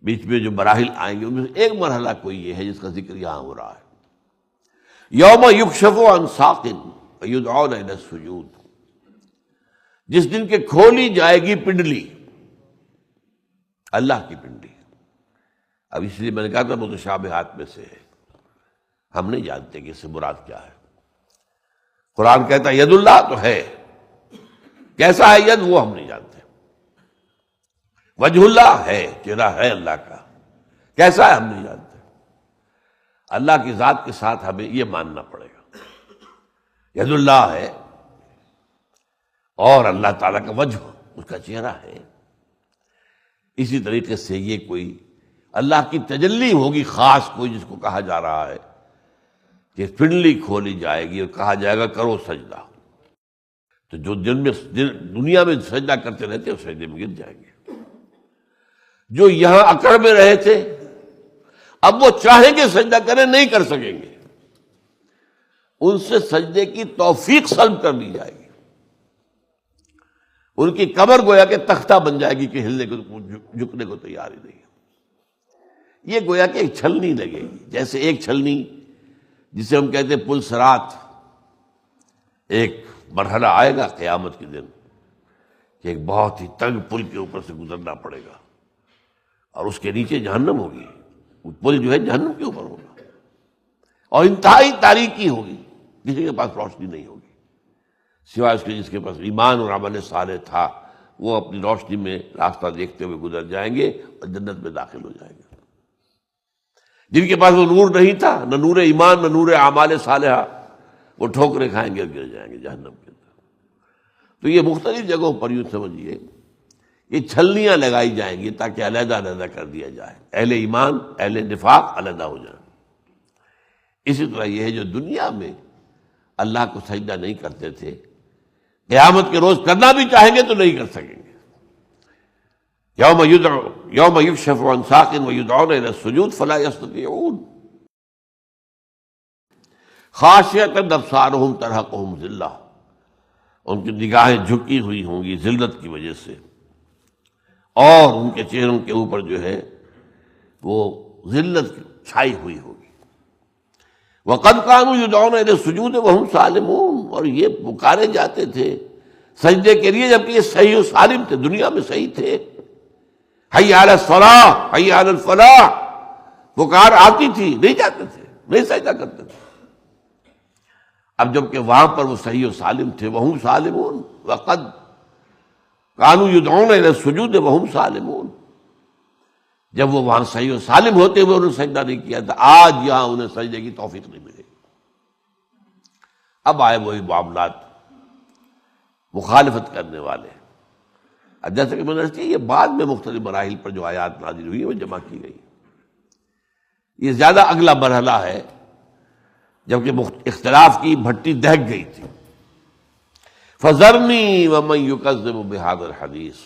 Speaker 1: بیچ میں جو مراحل آئیں گے، ان میں سے ایک مرحلہ کوئی یہ ہے جس کا ذکر یہاں ہو رہا ہے۔ یوم یکشف عن ساق ویدعون الی السجود، جس دن کے کھولی جائے گی پنڈلی، اللہ کی پنڈلی۔ اب اس لیے میں نے کہا تھا متشابہات میں سے ہے، ہم نہیں جانتے کہ اس سے مراد کیا ہے۔ قرآن کہتا ہے ید اللہ تو ہے، کیسا ہے ید وہ ہم نہیں جانتے۔ وجہ اللہ ہے، چہرہ ہے اللہ کا، کیسا ہے ہم نہیں جانتے۔ اللہ کی ذات کے ساتھ ہمیں یہ ماننا پڑے گا، ید اللہ ہے، اور اللہ تعالیٰ کا وجہ اس کا چہرہ ہے۔ اسی طریقے سے یہ کوئی اللہ کی تجلی ہوگی خاص، کوئی جس کو کہا جا رہا ہے کہ پنڈلی کھولی جائے گی اور کہا جائے گا کرو سجدہ، تو جو دنیا میں سجدہ کرتے رہتے ہیں وہ سجدے میں گر جائیں گے۔ جو یہاں اکڑ میں رہے تھے اب وہ چاہیں گے سجدہ کریں نہیں کر سکیں گے، ان سے سجدے کی توفیق سلب کر دی جائے گی، ان کی کمر گویا کہ تختہ بن جائے گی کہ ہلنے کو جھکنے کو تیار ہی نہیں ہے۔ یہ گویا کہ ایک چھلنی لگے گی، جیسے ایک چھلنی جسے ہم کہتے ہیں پل صراط، ایک مرحلہ آئے گا قیامت کے دن کہ ایک بہت ہی تنگ پل کے اوپر سے گزرنا پڑے گا، اور اس کے نیچے جہنم ہوگی، وہ پوری جو ہے جہنم کے اوپر ہوگا، اور انتہائی تاریکی ہوگی، کسی کے پاس روشنی نہیں ہوگی سوائے اس کے جس کے پاس ایمان اور عمل صالح تھا۔ وہ اپنی روشنی میں راستہ دیکھتے ہوئے گزر جائیں گے اور جنت میں داخل ہو جائیں گے۔ جن کے پاس وہ نور نہیں تھا، نہ نور ایمان نہ نور اعمال صالحہ، وہ ٹھوکریں کھائیں گے اور گر جائیں گے جہنم کے اندر۔ تو یہ مختلف جگہوں پر یوں سمجھیے یہ چھلنیاں لگائی جائیں گی تاکہ علیحدہ علیحدہ کر دیا جائے، اہل ایمان اہل نفاق علیحدہ ہو جائیں۔ اسی طرح یہ ہے جو دنیا میں اللہ کو سجدہ نہیں کرتے تھے، قیامت کے روز کرنا بھی چاہیں گے تو نہیں کر سکیں گے۔ یوم یکشف عن ساق ویدعون الی السجود فلا یستطیعون خاشعۃ ابصارہم ترہقہم ذلہ، ان کی نگاہیں جھکی ہوئی ہوں گی ذلت کی وجہ سے، اور ان کے چہروں کے اوپر جو ہے وہ ذلت چھائی ہوئی ہوگی۔ وَقَدْ كَانُوا يُدْعَوْنَ إِلَى السُّجُودِ وَهُمْ سَالِمُونَ، اور یہ پکارے جاتے تھے سجدے کے لیے جبکہ یہ صحیح و سالم تھے، دنیا میں صحیح تھے۔ حی علی الصلاۃ حی علی الفلاح، پکار آتی تھی، نہیں جاتے تھے، نہیں سجدہ کرتے تھے۔ اب جبکہ وہاں پر وہ صحیح و سالم تھے، وَهُمْ سَالِمُونَ وَقَدْ كَانُوا يُدْعَوْنَ إِلَى السُّجُودِ وَهُمْ سَالِمُونَ، جب وہ وہاں صحیح و سالم ہوتے ہوئے انہوں نے سجدہ نہیں کیا تھا، آج یہاں انہیں سجدے کی توفیق نہیں ملے گی۔ اب آئے وہی معاملات مخالفت کرنے والے، اب جیسے کہ میں نے کہا یہ بعد میں مختلف مراحل پر جو آیات نازل ہوئی وہ جمع کی گئی، یہ زیادہ اگلا مرحلہ ہے جبکہ اختلاف کی بھٹی دہک گئی تھی۔ فَذَرْنِي وَمَن يُكَذِّبُ بِهَذَا الْحَدِيثِ،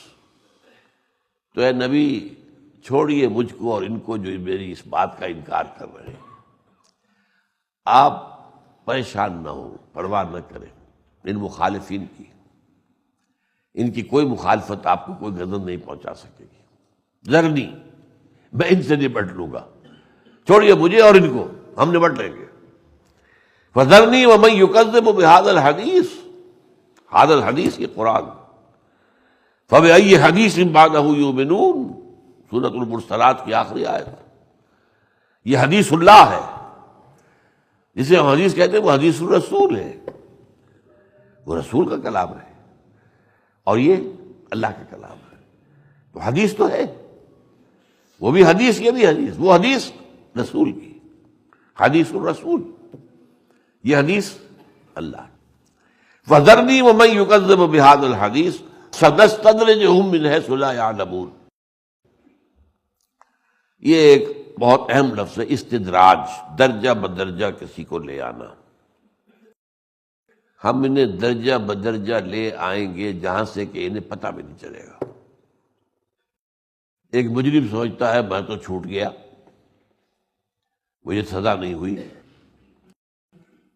Speaker 1: تو اے نبی چھوڑیے مجھ کو اور ان کو جو میری اس بات کا انکار کر رہے ہیں، آپ پریشان نہ ہوں، پرواہ نہ کریں ان مخالفین کی، ان کی کوئی مخالفت آپ کو کوئی غضب نہیں پہنچا سکے گی۔ ذرنی، میں ان سے نپٹ لوں گا، چھوڑیے مجھے اور ان کو، ہم نپٹ لیں گے۔ فَذَرْنِي وَمَن يُكَذِّبُ بِهَذَا الْحَدِيثِ، هذا الحدیث یہ قرآن، فَبِأَيِّ حَدِيثٍ بَعْدَهُ يُؤْمِنُونَ، سورۃ المرسلات کی آخری آیت۔ یہ حدیث اللہ ہے، جسے ہم حدیث کہتے ہیں وہ حدیث الرسول ہے، وہ رسول کا کلام ہے، اور یہ اللہ کا کلام ہے۔ تو حدیث تو ہے، وہ بھی حدیث یہ بھی حدیث، وہ حدیث رسول کی، حدیث الرسول، یہ حدیث اللہ۔ فَذَرْنِي وَمَن يُكَذِّبُ بِهَذَا الْحَدِيثِ سَنَسْتَدْرِجُهُم مِّنْ حَيْثُ لَا يَعْلَمُونَ، یہ ایک بہت اہم لفظ ہے، استدراج، درجہ بدرجہ کسی کو لے آنا۔ ہم انہیں درجہ بدرجہ لے آئیں گے جہاں سے کہ انہیں پتہ بھی نہیں چلے گا۔ ایک مجرم سوچتا ہے میں تو چھوٹ گیا، مجھے سزا نہیں ہوئی،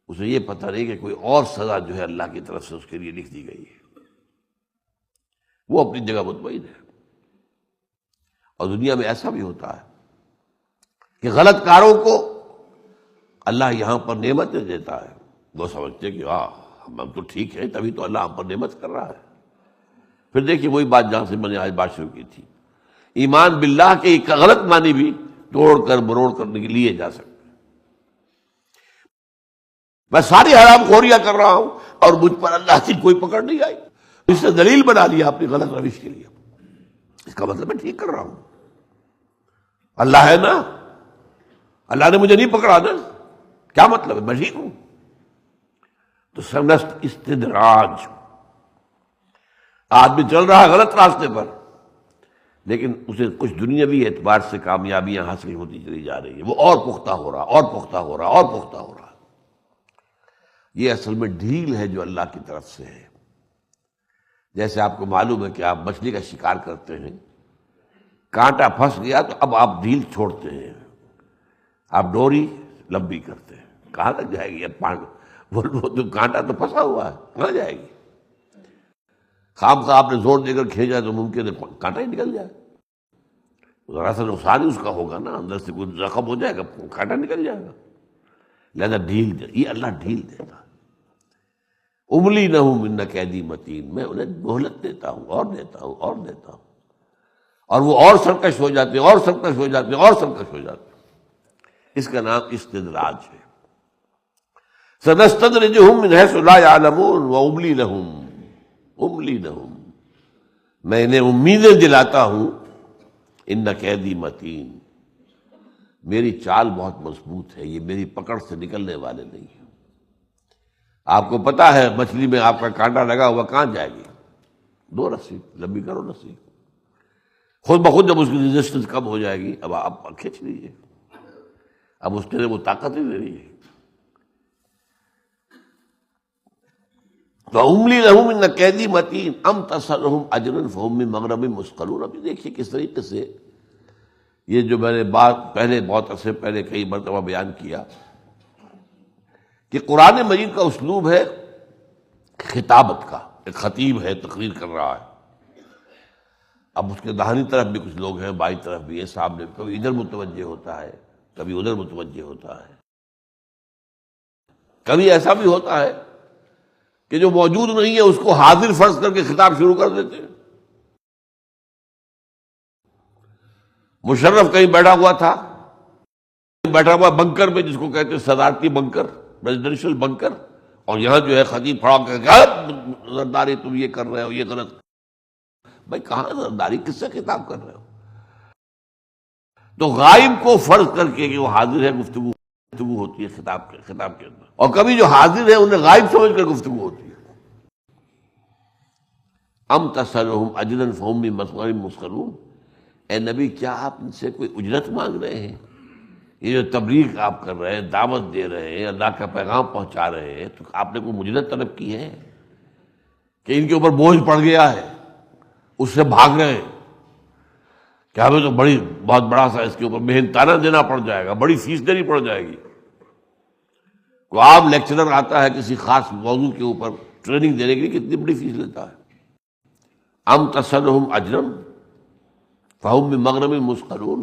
Speaker 1: اسے یہ پتہ نہیں کہ کوئی اور سزا جو ہے اللہ کی طرف سے اس کے لیے لکھ دی گئی ہے۔ وہ اپنی جگہ مطمئن ہے، اور دنیا میں ایسا بھی ہوتا ہے کہ غلط کاروں کو اللہ یہاں پر نعمتیں دیتا ہے، وہ سمجھتے کہ ہم تو ٹھیک ہے، تبھی تو اللہ ہم پر نعمت کر رہا ہے۔ پھر دیکھیے وہی بات جہاں سے میں نے آج بات شروع کی تھی، ایمان باللہ کے ایک غلط معنی بھی توڑ کر مروڑ کرنے کے لیے جا سکتے۔ میں ساری حرام خوریاں کر رہا ہوں اور مجھ پر اللہ کی کوئی پکڑ نہیں آئی، اس نے دلیل بنا لیا اپنی غلط روش کے لیے، اس کا مطلب میں ٹھیک کر رہا ہوں، اللہ ہے نا، اللہ نے مجھے نہیں پکڑا نا، کیا مطلب ہے، میں ٹھیک ہوں۔ تو سنست استدراج، آدمی چل رہا ہے غلط راستے پر لیکن اسے کچھ دنیاوی اعتبار سے کامیابیاں حاصل ہوتی چلی جا رہی ہیں، وہ اور پختہ ہو رہا اور پختہ ہو رہا اور پختہ ہو رہا۔ یہ اصل میں ڈھیل ہے جو اللہ کی طرف سے ہے۔ جیسے آپ کو معلوم ہے کہ آپ مچھلی کا شکار کرتے ہیں، کانٹا پھنس گیا تو اب آپ ڈھیل چھوڑتے ہیں، آپ ڈوری لمبی کرتے ہیں، کہاں تک جائے گی؟ وہ جو کانٹا تو پھنسا ہوا ہے، کہاں جائے گی؟ خام خواہ آپ نے زور دے کر کھینچا تو ممکن ہے کانٹا ہی نکل جائے، ذرا سا نقصان ہی اس کا ہوگا نا، اندر سے کوئی زخم ہو جائے گا، کانٹا نکل جائے گا۔ لہذا ڈھیل دے، یہ اللہ ڈھیل دیتا ہے۔ املی نہ ہوں من کیدی متین، میں انہیں مہلت دیتا ہوں اور دیتا ہوں اور دیتا ہوں، اور وہ اور سرکش ہو جاتے ہیں، اور سرکش ہو جاتے ہیں، اور سرکش ہو جاتے ہیں۔ اس کا نام استدراج ہے۔ سنستدرجهم من حيث لا يعلمون واملی لهم، میں انہیں امیدیں دلاتا ہوں، ان قیدی متین، میری چال بہت مضبوط ہے، یہ میری پکڑ سے نکلنے والے نہیں ہیں۔ آپ کو پتا ہے مچھلی میں آپ کا کانٹا لگا ہوا کہاں جائے گی؟ دو رسی لمبی کرو، رسی خود بخود جب اس کی ریزسٹنس کم ہو جائے گی، اب آپ کھینچ لیجیے، اب اس کے لیے وہ طاقت ہی نہیں ہے۔ وَأُمْلِي لَهُمْ إِنَّ كَيْدِي مَتِينٌ أَمْ تَسْأَلُهُمْ أَجْرًا فَهُمْ مِنْ مَغْرَمٍ مُثْقَلُونَ۔ ابھی دیکھیے کس طریقے سے یہ جو میں نے بات پہلے بہت عرصے پہلے کئی مرتبہ بیان کیا کہ قرآن مجید کا اسلوب ہے خطابت کا، ایک خطیب ہے تقریر کر رہا ہے، اب اس کے داہنی طرف بھی کچھ لوگ ہیں، بائیں طرف بھی ہے، سامنے کبھی ادھر متوجہ ہوتا ہے، کبھی ادھر متوجہ ہوتا ہے، کبھی ایسا بھی ہوتا ہے کہ جو موجود نہیں ہے اس کو حاضر فرض کر کے خطاب شروع کر دیتے ہیں۔ مشرف کہیں بیٹھا ہوا تھا، بیٹھا ہوا بنکر میں، جس کو کہتے ہیں صدارتی بنکر، پریزیڈنشل بنکر، اور یہاں جو ہے خطیب کھڑا کہ زرداری تم یہ کر رہے ہو، یہ غلط۔ بھائی کہاں زرداری، کس سے خطاب کر رہے ہو؟ تو غائب کو فرض کر کے کہ وہ حاضر ہے، گفتگو ہوتی ہے خطاب کے اندر، اور کبھی جو حاضر ہے انہیں غائب سمجھ کر گفتگو ہوتی ہے۔ ام تسألهم اجرا فهم من مغرم مثقلون، اے نبی کیا آپ ان سے کوئی اجرت مانگ رہے ہیں؟ یہ جو تبلیغ آپ کر رہے ہیں، دعوت دے رہے ہیں، اللہ کا پیغام پہنچا رہے ہیں، تو آپ نے کوئی اجرت طلب کی ہے کہ ان کے اوپر بوجھ پڑ گیا ہے اس سے بھاگ رہے ہیں کہ ہمیں تو بہت بڑا سا اس کے اوپر محنتانہ دینا پڑ جائے گا، بڑی فیس دینی پڑ جائے گی؟ کوئی عام لیکچرر آتا ہے کسی خاص موضوع کے اوپر ٹریننگ دینے کے لیے، کتنی بڑی فیس لیتا ہے؟ ام تسألهم اجرا فهم من مغرم مثقلون،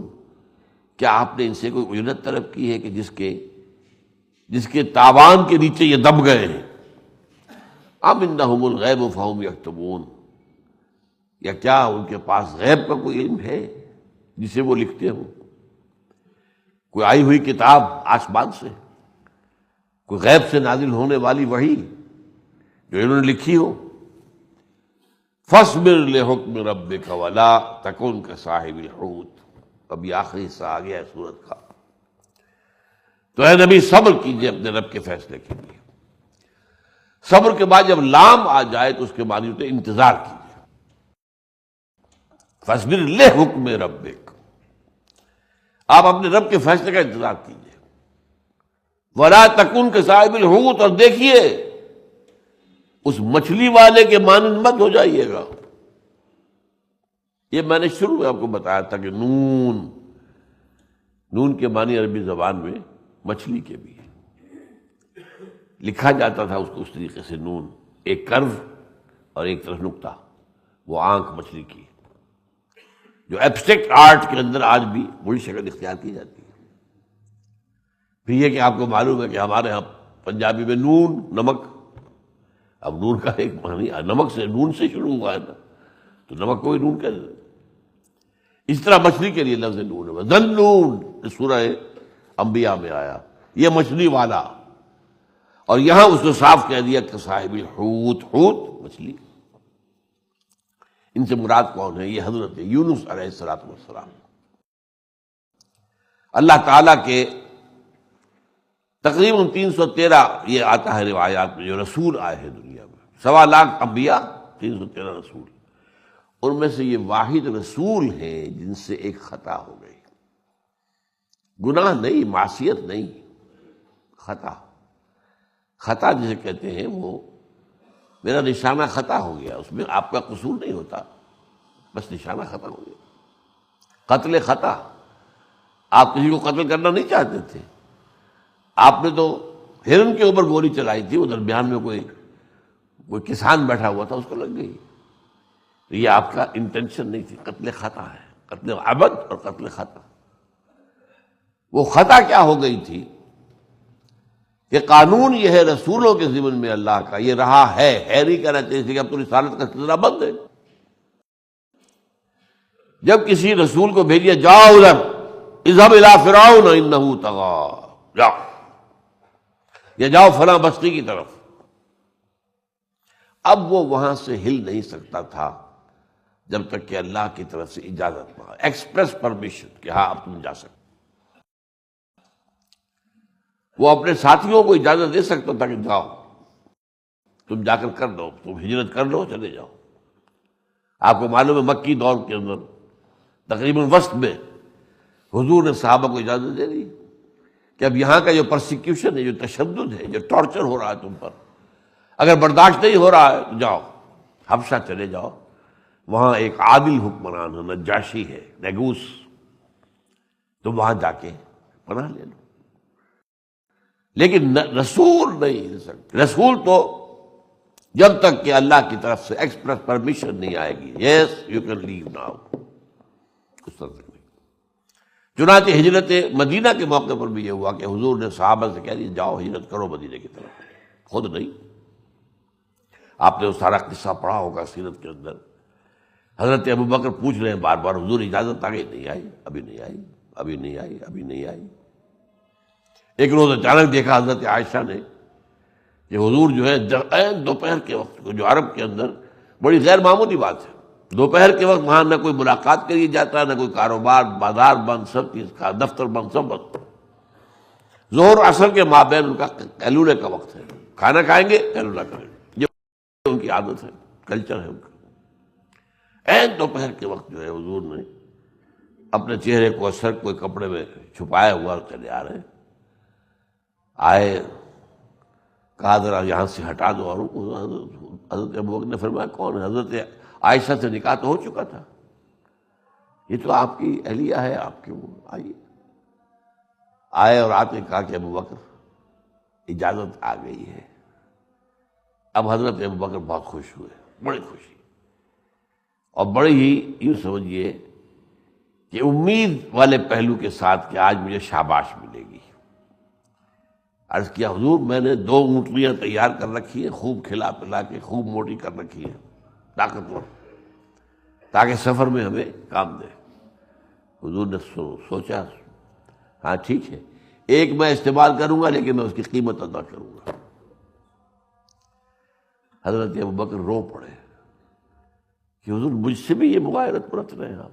Speaker 1: کیا آپ نے ان سے کوئی اجرت طلب کی ہے کہ جس کے تاوان کے نیچے یہ دب گئے ہیں؟ ام عندهم الغیب فهم یکتبون، یا کیا ان کے پاس غیب کا کوئی علم ہے جسے وہ لکھتے ہوں؟ کوئی آئی ہوئی کتاب آسمان سے، کوئی غیب سے نازل ہونے والی وحی جو انہوں نے لکھی ہو؟ فاصبر لحکم ربک ولا تکن کصاحب الحوت، اب یہ آخری حصہ آ گیا ہے سورت کا۔ تو اے نبی صبر کیجئے اپنے رب کے فیصلے کے لیے۔ صبر کے بعد جب لام آ جائے تو اس کے معنی ہوتے انتظار کیجئے۔ فاصبر لحکم ربک، آپ اپنے رب کے فیصلے کا انتظار کیجئے۔ ولا تکن کصاحب الحوت، اور دیکھیے اس مچھلی والے کے مانند مت ہو جائیے گا۔ یہ میں نے شروع میں آپ کو بتایا تھا کہ نون کے معنی عربی زبان میں مچھلی کے بھی ہیں، لکھا جاتا تھا اس کو اس طریقے سے، نون ایک کرو اور ایک طرف نقطہ، وہ آنکھ مچھلی کی، جو ایبسٹریکٹ آرٹ کے اندر آج بھی وہی شکل اختیار کی جاتی ہے۔ پھر یہ کہ آپ کو معلوم ہے کہ ہمارے ہاں پنجابی میں نون نمک، اب نون کا ایک معنی نمک سے، نون سے شروع ہوا ہے نا، تو نمک کو بھی نون کہہ دیں۔ اس طرح مچھلی کے لیے لفظ نون ہے، ذنون سورہ انبیاء میں آیا، یہ مچھلی والا، اور یہاں اس نے صاف کہہ دیا کہ صاحب الحوت، حوت مچھلی۔ ان سے مراد کون ہے؟ یہ حضرت یونس علیہ السلام۔ اللہ تعالیٰ کے تقریباً 313 یہ آتا ہے روایات میں جو رسول آئے ہیں دنیا میں، 1.25 لاکھ انبیاء، 313 رسول، ان میں سے یہ واحد رسول ہیں جن سے ایک خطا ہو گئی، گناہ نہیں، معصیت نہیں، خطا جسے کہتے ہیں، وہ میرا نشانہ خطا ہو گیا، اس میں آپ کا قصور نہیں ہوتا، بس نشانہ خطا ہو گیا۔ قتل خطا، آپ کسی کو قتل کرنا نہیں چاہتے تھے، آپ نے تو ہرن کے اوپر گولی چلائی تھی، وہ درمیان میں کوئی کسان بیٹھا ہوا تھا، اس کو لگ گئی، تو یہ آپ کا انٹینشن نہیں تھی، قتل خطا ہے، قتل عمد اور قتل خطا۔ وہ خطا کیا ہو گئی تھی کہ قانون یہ ہے رسولوں کے ضمن میں اللہ کا، یہ رہا ہے نہیں کہنا چاہیے کہ اب تو رسالت کا سلسلہ بند ہے۔ جب کسی رسول کو بھیجیا جاؤ ادھر، اذهب الى فرعون انه طغى، جاؤ یا جاؤ فلاں بستی کی طرف، اب وہ وہاں سے ہل نہیں سکتا تھا جب تک کہ اللہ کی طرف سے اجازت نہ، ایکسپریس پرمیشن کہ ہاں اب تم جا سکتے۔ وہ اپنے ساتھیوں کو اجازت دے سکتا تھا کہ جاؤ تم جا کر دو، تم ہجرت کر لو، چلے جاؤ۔ آپ کو معلوم ہے مکی دور کے اندر تقریباً وسط میں حضور نے صحابہ کو اجازت دے دی کہ اب یہاں کا جو پرسیکیوشن ہے، جو تشدد ہے، جو ٹارچر ہو رہا ہے تم پر، اگر برداشت نہیں ہو رہا ہے تو جاؤ حبشہ چلے جاؤ، وہاں ایک عادل حکمران ہے، نجاشی ہے، نیگوس، تم وہاں جا کے پناہ لے لو۔ لیکن رسول نہیں دے سکتے، رسول تو جب تک کہ اللہ کی طرف سے ایکسپریس پرمیشن نہیں آئے گی، yes you can leave now, اس طرح سے نہیں۔ چنانچہ ہجرت مدینہ کے موقع پر بھی یہ ہوا کہ حضور نے صحابہ سے کہہ دیا جاؤ ہجرت کرو مدینہ کی طرف، خود نہیں۔ آپ نے وہ سارا قصہ پڑھا ہوگا سیرت کے اندر، حضرت ابوبکر پوچھ رہے ہیں بار بار حضور اجازت آ گئی، نہیں آئی، ابھی نہیں آئی، ابھی نہیں آئی، ابھی نہیں آئی۔ ایک روز اچانک دیکھا حضرت عائشہ نے کہ حضور جو ہے عین دوپہر کے وقت کو، جو عرب کے اندر بڑی غیر معمولی بات ہے، دوپہر کے وقت وہاں نہ کوئی ملاقات کے لیے جاتا، نہ کوئی کاروبار، بازار بند، سب چیز کا دفتر بند، سب بند۔ ظہر عصر کے مابین ان کا قیلولے کا وقت ہے، کھانا کھائیں گے قیلولہ کریں گے، یہ ان کی عادت ہے، کلچر ہے ان کا۔ عین دوپہر کے وقت جو ہے حضور نے اپنے چہرے کو، سر کو کپڑے میں چھپایا ہوا چلے آ رہے ہیں، آئے، کہا ذرا یہاں سے ہٹا دو، اور حضرت ابوبکر نے فرمایا کون ہے؟ حضرت عائشہ سے نکاح تو ہو چکا تھا، یہ تو آپ کی اہلیہ ہے، آپ کی، وہ آئیے۔ آئے اور آتے کہا کہ ابوبکر اجازت آ گئی ہے۔ اب حضرت ابوبکر بہت خوش ہوئے، بڑی خوشی، اور بڑے ہی یوں سمجھیے کہ امید والے پہلو کے ساتھ کہ آج مجھے شاباش ملے گی۔ عرض کیا حضور میں نے 2 اونٹنیاں تیار کر رکھی ہیں، خوب کھلا پلا کے خوب موٹی کر رکھی ہیں، طاقتور، تاکہ سفر میں ہمیں کام دے۔ حضور نے سوچا، ہاں ٹھیک ہے، ایک میں استعمال کروں گا لیکن میں اس کی قیمت ادا کروں گا۔ حضرت ابوبکر رو پڑے کہ حضور مجھ سے بھی یہ مغایرت برت رہے ہیں آپ،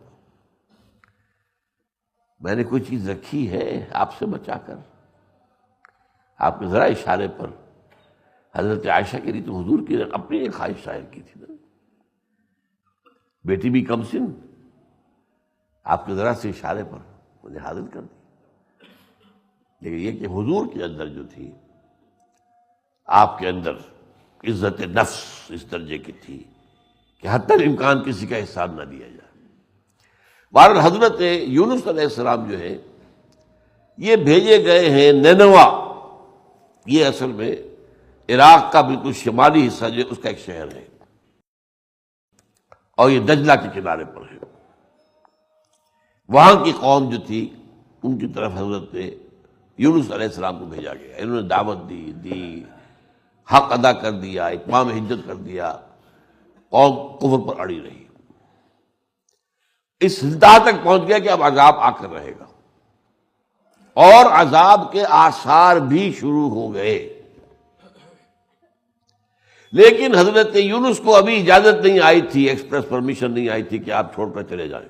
Speaker 1: میں نے کوئی چیز رکھی ہے آپ سے بچا کر، آپ کے ذرا اشارے پر حضرت عائشہ کے لیے تو حضور کی اپنی ایک خواہش ظاہر کی تھی نا، بیٹی بھی کم سن، آپ کے ذرا سے اشارے پر مجھے حاضر کر دی۔ لیکن یہ کہ حضور کے اندر جو تھی، آپ کے اندر عزت نفس اس درجے کی تھی کہ حتی الامکان کسی کا احسان نہ لیا جائے۔ بہرحال حضرت یونس علیہ السلام جو ہے یہ بھیجے گئے ہیں نینوا، یہ اصل میں عراق کا بالکل شمالی حصہ جو اس کا ایک شہر ہے، اور یہ دجلہ کے کنارے پر ہے۔ وہاں کی قوم جو تھی ان کی طرف حضرت یونس علیہ السلام کو بھیجا گیا، انہوں نے دعوت دی، حق ادا کر دیا، اتمام حجت کر دیا، قوم کفر پر اڑی رہی، اس انتہا تک پہنچ گیا کہ اب عذاب آ کر رہے گا، اور عذاب کے آثار بھی شروع ہو گئے۔ لیکن حضرت یونس کو ابھی اجازت نہیں آئی تھی، ایکسپریس پرمیشن نہیں آئی تھی کہ آپ چھوڑ کر چلے جائیں،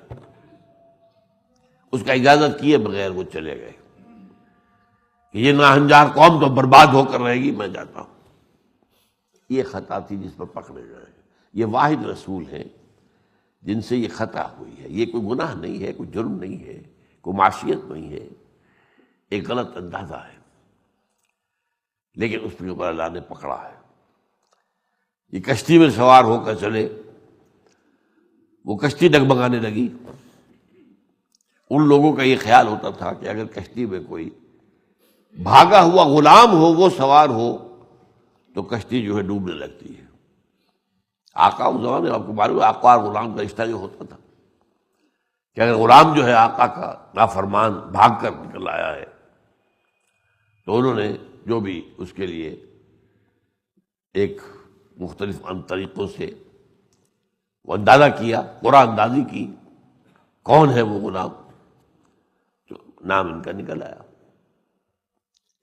Speaker 1: اس کا اجازت کیے بغیر وہ چلے گئے کہ یہ ناہنجار قوم تو برباد ہو کر رہے گی، میں جاتا ہوں۔ یہ خطا تھی جس پر پکڑے گئے، یہ واحد رسول ہیں جن سے یہ خطا ہوئی ہے، یہ کوئی گناہ نہیں ہے، کوئی جرم نہیں ہے، کوئی معصیت نہیں ہے، ایک غلط اندازہ ہے، لیکن اس کے اوپر اللہ نے پکڑا ہے۔ یہ کشتی میں سوار ہو کر چلے، وہ کشتی ڈگمگانے لگی، ان لوگوں کا یہ خیال ہوتا تھا کہ اگر کشتی میں کوئی بھاگا ہوا غلام ہو، وہ سوار ہو تو کشتی جو ہے ڈوبنے لگتی ہے۔ آقا اس زمانے آپ کو معلوم ہے آقا اور غلام کا رشتہ جو ہوتا تھا کہ اگر غلام جو ہے آقا کا نافرمان بھاگ کر نکل آیا ہے تو انہوں نے جو بھی اس کے لیے ایک مختلف طریقوں سے وہ اندازہ کیا، قرآن اندازی کی، کون ہے وہ غلام؟ تو نام ان کا نکل آیا،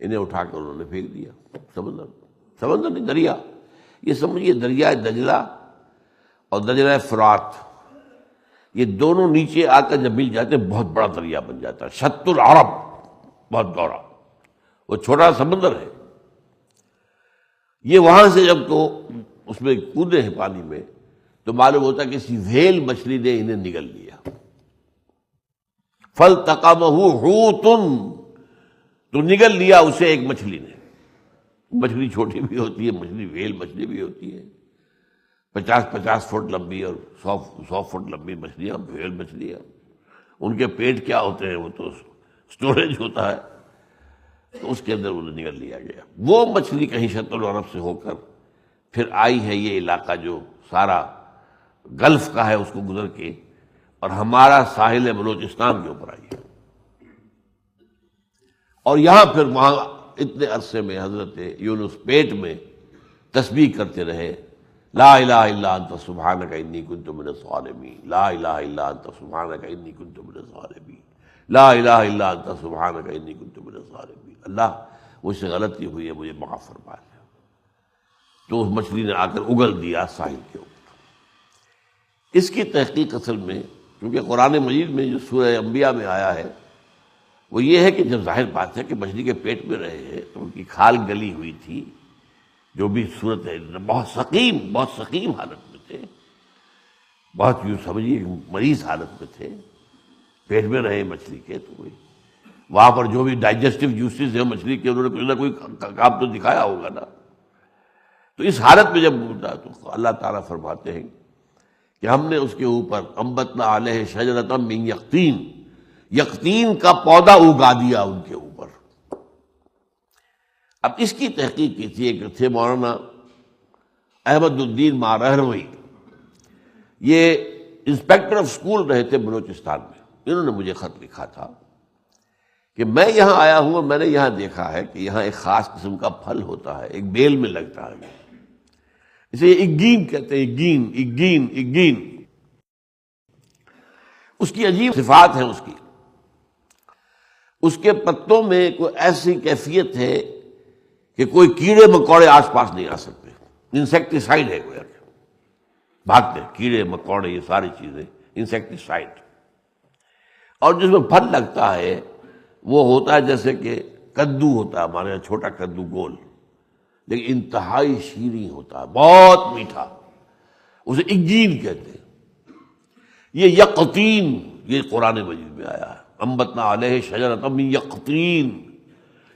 Speaker 1: انہیں اٹھا کر انہوں نے پھینک دیا سمندر نہیں، دریا. یہ سمجھیے دریائے دجلہ اور دجلہ فرات، یہ دونوں نیچے آ کر جب مل جاتے ہیں بہت بڑا دریا بن جاتا ہے. شط العرب، بہت بڑا، وہ چھوٹا سمندر ہے. یہ وہاں سے جب تو اس میں کودے ہیں پانی میں تو معلوم ہوتا ہے کہ کسی وھیل مچھلی نے انہیں نگل لیا. فَالْتَقَمَهُ حُوتٌ، تو نگل لیا اسے ایک مچھلی نے. مچھلی چھوٹی بھی ہوتی ہے، مچھلی وھیل مچھلی بھی ہوتی ہے، 50 فٹ لمبی اور 100 فٹ لمبی مچھلیاں، وھیل مچھلیاں. ان کے پیٹ کیا ہوتے ہیں، وہ تو سٹوریج ہوتا ہے، تو اس کے اندر انہیں نگل لیا گیا. وہ مچھلی کہیں شط العرب سے ہو کر پھر آئی ہے یہ علاقہ جو سارا گلف کا ہے، اس کو گزر کے، اور ہمارا ساحل بلوچستان کے اوپر آئی ہے. اور یہاں پھر وہاں اتنے عرصے میں حضرت یونس پیٹ میں تسبیح کرتے رہے، لا الہ الا انت سبحانک انی کنت من الظالمین، لا الہ الا انت سبحانک انی کنت من الظالمین، لا الہ الا انت سبحانک انی کنت من الظالمین. اللہ مجھ سے غلطی ہوئی ہے، مجھے معاف فرما دے. تو اس مچھلی نے آ کر اگل دیا ساحل کے اوپر. اس کی تحقیق اصل میں کیونکہ قرآن مجید میں جو سورہ انبیاء میں آیا ہے وہ یہ ہے کہ جب ظاہر بات ہے کہ مچھلی کے پیٹ میں رہے ہیں تو ان کی کھال گلی ہوئی تھی، جو بھی صورت ہے بہت سقیم حالت میں تھے، بہت یوں سمجھیے مریض حالت میں تھے، پیٹ میں رہے مچھلی کے. تو کوئی وہاں پر جو بھی ڈائجسٹو جوسز ہیں مچھلی کے، انہوں نے کچھ نہ کوئی کام تو دکھایا ہوگا نا. تو اس حالت میں جب ہوتا تو اللہ تعالیٰ فرماتے ہیں کہ ہم نے اس کے اوپر انبتنا علیہ شجرۃ من یقطین، یقطین کا پودا اگا دیا ان کے اوپر. اب اس کی تحقیق کی تھی ایک تھے مولانا احمد الدین مارہروی، یہ انسپیکٹر آف اسکول رہے تھے بلوچستان میں. انہوں نے مجھے خط لکھا تھا کہ میں یہاں آیا ہوں اور میں نے یہاں دیکھا ہے کہ یہاں ایک خاص قسم کا پھل ہوتا ہے، ایک بیل میں لگتا ہے، اسے اگین کہتے ہیں، اگین. اس کی عجیب صفات ہیں. اس کے پتوں میں کوئی ایسی کیفیت ہے کہ کوئی کیڑے مکوڑے آس پاس نہیں آ سکتے. انسیکٹیسائڈ ہے گویا کہ، بھاگتے کیڑے مکوڑے یہ ساری چیزیں انسیکٹیسائڈ. اور جس میں پھل لگتا ہے وہ ہوتا ہے جیسے کہ کدو ہوتا ہے ہمارے یہاں، چھوٹا کدو گول، لیکن انتہائی شیریں ہوتا ہے، بہت میٹھا. اسے اگین کہتے ہیں. یہ یقطین، یہ قرآن مجید میں آیا ہے، انبتنا علیہ شجرۃ من یقطین.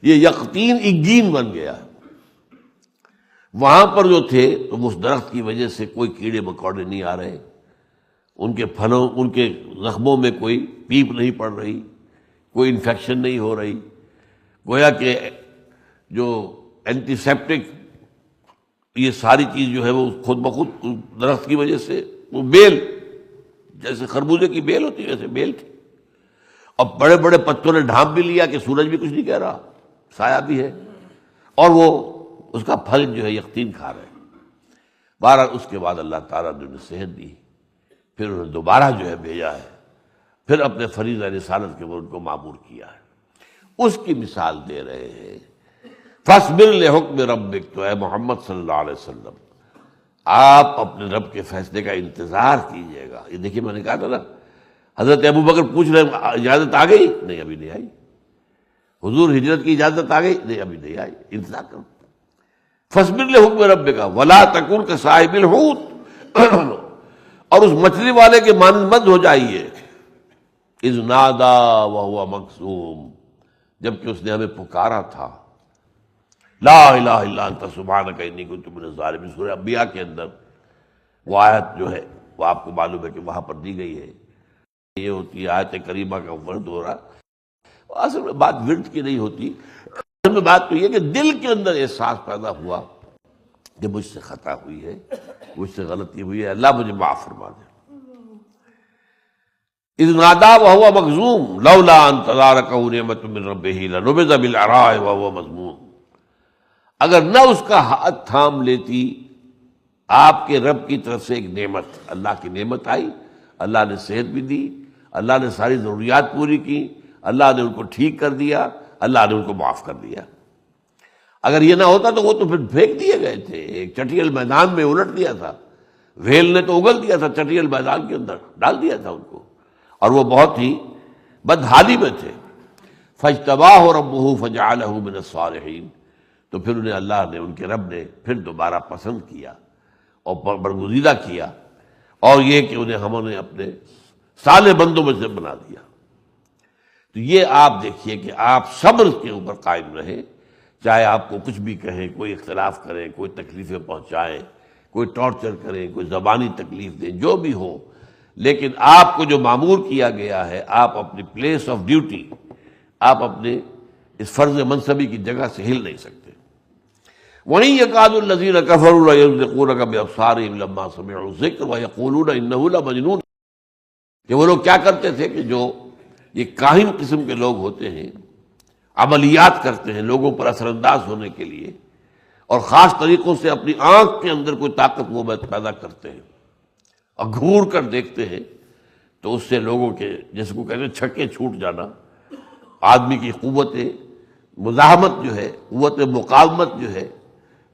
Speaker 1: یہ یقطین اگین بن گیا. وہاں پر جو تھے تو اس درخت کی وجہ سے کوئی کیڑے مکوڑے نہیں آ رہے، ان کے پھلوں، ان کے زخموں میں کوئی پیپ نہیں پڑ رہی، کوئی انفیکشن نہیں ہو رہی. گویا کہ جو اینٹی سیپٹک یہ ساری چیز جو ہے وہ خود بخود درخت کی وجہ سے، وہ بیل جیسے خربوزے کی بیل ہوتی ہے ویسے بیل تھی. اور بڑے بڑے پتوں نے ڈھانپ بھی لیا کہ سورج بھی کچھ نہیں کہہ رہا، سایہ بھی ہے، اور وہ اس کا پھل جو ہے یقطین کھا رہے. بہرحال اس کے بعد اللہ تعالیٰ نے انہیں صحت دی، پھر انہیں دوبارہ جو ہے بھیجا ہے، پھر اپنے فریضہ رسالت کے وہ ان کو معمور کیا ہے. اس کی مثال دے رہے ہیں. فاصبر لحکم ربک، تو اے محمد صلی اللہ علیہ وسلم آپ اپنے رب کے فیصلے کا انتظار کیجئے گا. یہ دیکھیے میں نے کہا تھا نا، حضرت ابو بکر پوچھ رہے ہیں اجازت آ گئی؟ نہیں ابھی نہیں آئی. حضور ہجرت کی اجازت آ گئی؟ نہیں ابھی نہیں آئی، انتظار کرو. فاصبر لحکم ربک ولا تکن کصاحب الحوت، اور اس مچھلی والے کے مانند مت ہو جائیے، اذ نادا وہو مکظوم، جبکہ اس نے ہمیں پکارا تھا، لا الہ الا انت سبحانک انی کنت من الظالمین. سورہ انبیاء کے اندر وہ آیت جو ہے وہ آپ کو معلوم ہے کہ وہاں پر دی گئی ہے. یہ ہوتی ہے آیت کریمہ کا ورد ہو رہا. اصل میں بات ورد کی نہیں ہوتی، اصل میں بات تو یہ کہ دل کے اندر احساس پیدا ہوا کہ مجھ سے خطا ہوئی ہے، مجھ سے غلطی ہوئی ہے، اللہ مجھے معاف فرما دے. اذ نادا وہو مکظوم لولا ان تدارکہ نعمۃ من ربہ لنبذ بالعراء وہو مذموم. اگر نہ اس کا ہاتھ تھام لیتی آپ کے رب کی طرف سے ایک نعمت، اللہ کی نعمت آئی، اللہ نے صحت بھی دی، اللہ نے ساری ضروریات پوری کی، اللہ نے ان کو ٹھیک کر دیا، اللہ نے ان کو معاف کر دیا۔ اگر یہ نہ ہوتا تو وہ تو پھر پھینک دیے گئے تھے، ایک چٹیل میدان میں الٹ دیا تھا، ویل نے تو اگل دیا تھا چٹیل میدان کے اندر، ڈال دیا تھا ان کو، اور وہ بہت ہی بدحالی میں تھے۔ فاجتباہ ربہ فجعلہ من الصالحین، تو پھر انہیں اللہ نے، ان کے رب نے پھر دوبارہ پسند کیا اور برگزیدہ کیا، اور یہ کہ انہیں ہم نے اپنے صالح بندوں میں سے بنا دیا۔ تو یہ آپ دیکھیے کہ آپ صبر کے اوپر قائم رہیں، چاہے آپ کو کچھ بھی کہیں، کوئی اختلاف کریں، کوئی تکلیفیں پہنچائیں، کوئی ٹارچر کریں، کوئی زبانی تکلیف دیں، جو بھی ہو، لیکن آپ کو جو معمور کیا گیا ہے، آپ اپنی پلیس آف ڈیوٹی، آپ اپنے اس فرض منصبی کی جگہ سے ہل نہیں سکتے۔ وَإِن يَكَادُ الَّذِينَ كَفَرُوا لَيُزْلِقُونَكَ بِأَبْصَارِهِمْ لَمَّا سَمِعُوا الذِّكْرَ وَيَقُولُونَ إِنَّهُ لَمَجْنُونٌ، کہ وہ لوگ کیا کرتے تھے کہ جو یہ کاہن قسم کے لوگ ہوتے ہیں، عملیات کرتے ہیں لوگوں پر اثر انداز ہونے کے لیے، اور خاص طریقوں سے اپنی آنکھ کے اندر کوئی طاقت وہ پیدا کرتے ہیں اور گھور کر دیکھتے ہیں، تو اس سے لوگوں کے، جس کو کہتے ہیں چھکے چھوٹ جانا، آدمی کی قوت مزاحمت جو ہے، قوت مقاومت جو ہے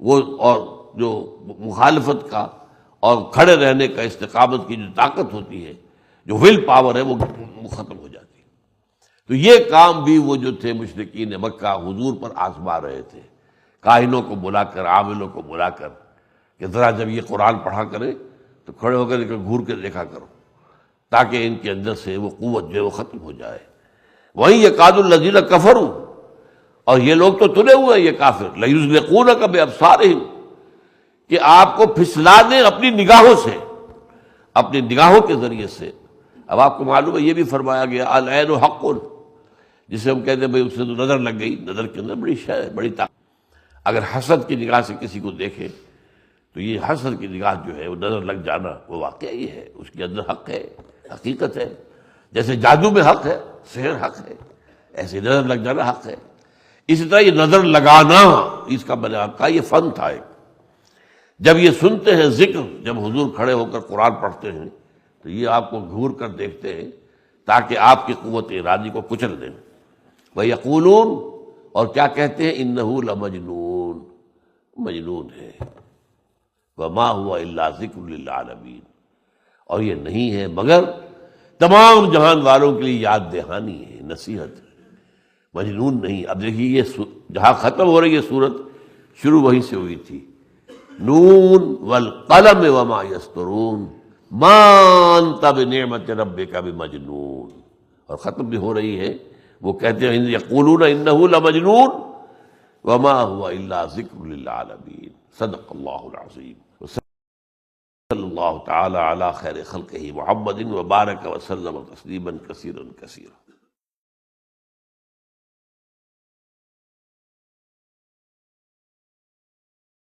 Speaker 1: وہ، اور جو مخالفت کا اور کھڑے رہنے کا استقامت کی جو طاقت ہوتی ہے، جو ول پاور ہے، وہ ختم ہو جاتی ہے۔ تو یہ کام بھی وہ جو تھے مشرکین مکہ حضور پر آزما رہے تھے، کاہنوں کو بلا کر، عاملوں کو بلا کر، کہ ذرا جب یہ قرآن پڑھا کرے تو کھڑے ہو کر گھور کے دیکھا کرو، تاکہ ان کے اندر سے وہ قوت جو ہے وہ ختم ہو جائے۔ وہیں یکاد الذین کفروا، اور یہ لوگ تو تلے ہوئے ہیں، یہ کافر، لیزلقونک بابصارہم، کہ آپ کو پھسلا دیں اپنی نگاہوں سے، اپنی نگاہوں کے ذریعے سے۔ اب آپ کو معلوم ہے یہ بھی فرمایا گیا العین حق، جسے ہم کہتے ہیں بھائی اس سے تو نظر لگ گئی، نظر کے اندر بڑی شے ہے، بڑی طاقت۔ اگر حسد کی نگاہ سے کسی کو دیکھے تو یہ حسد کی نگاہ جو ہے وہ نظر لگ جانا، وہ واقعہ یہ ہے، اس کے اندر حق ہے، حقیقت ہے۔ جیسے جادو میں حق ہے، سحر حق ہے، ایسے نظر لگ جانا حق ہے۔ اسی طرح یہ نظر لگانا، اس کا میں نے آپ کہا یہ فن تھا ایک۔ جب یہ سنتے ہیں ذکر، جب حضور کھڑے ہو کر قرآن پڑھتے ہیں تو یہ آپ کو گھور کر دیکھتے ہیں تاکہ آپ کی قوت ارادی کو کچل دیں۔ وَيَقُولُونَ، اور کیا کہتے ہیں، إِنَّهُ لَمَجْنُونٌ، مجنون ہے۔ وَمَا هُوَ إِلَّا ذِكْرٌ لِلْعَالَمِينَ، اور یہ نہیں ہے مگر تمام جہان والوں کے لیے یاد دہانی ہے، نصیحت ہے، مجنون نہیں۔ اب دیکھیے یہ جہاں ختم ہو رہی ہے صورت، شروع وہیں سے ہوئی تھی، نون والقلم وما یسطرون ما انت بنعمت ربک بمجنون، اور ختم بھی ہو رہی ہے، وہ کہتے ہیں یقولون انہ لمجنون وما هو الا ذکر للعالمین۔ صدق اللہ العظیم، صلی اللہ تعالی علی خیر خلقہ محمد وبارک وسلم تسلیما کثیرا کثیرا۔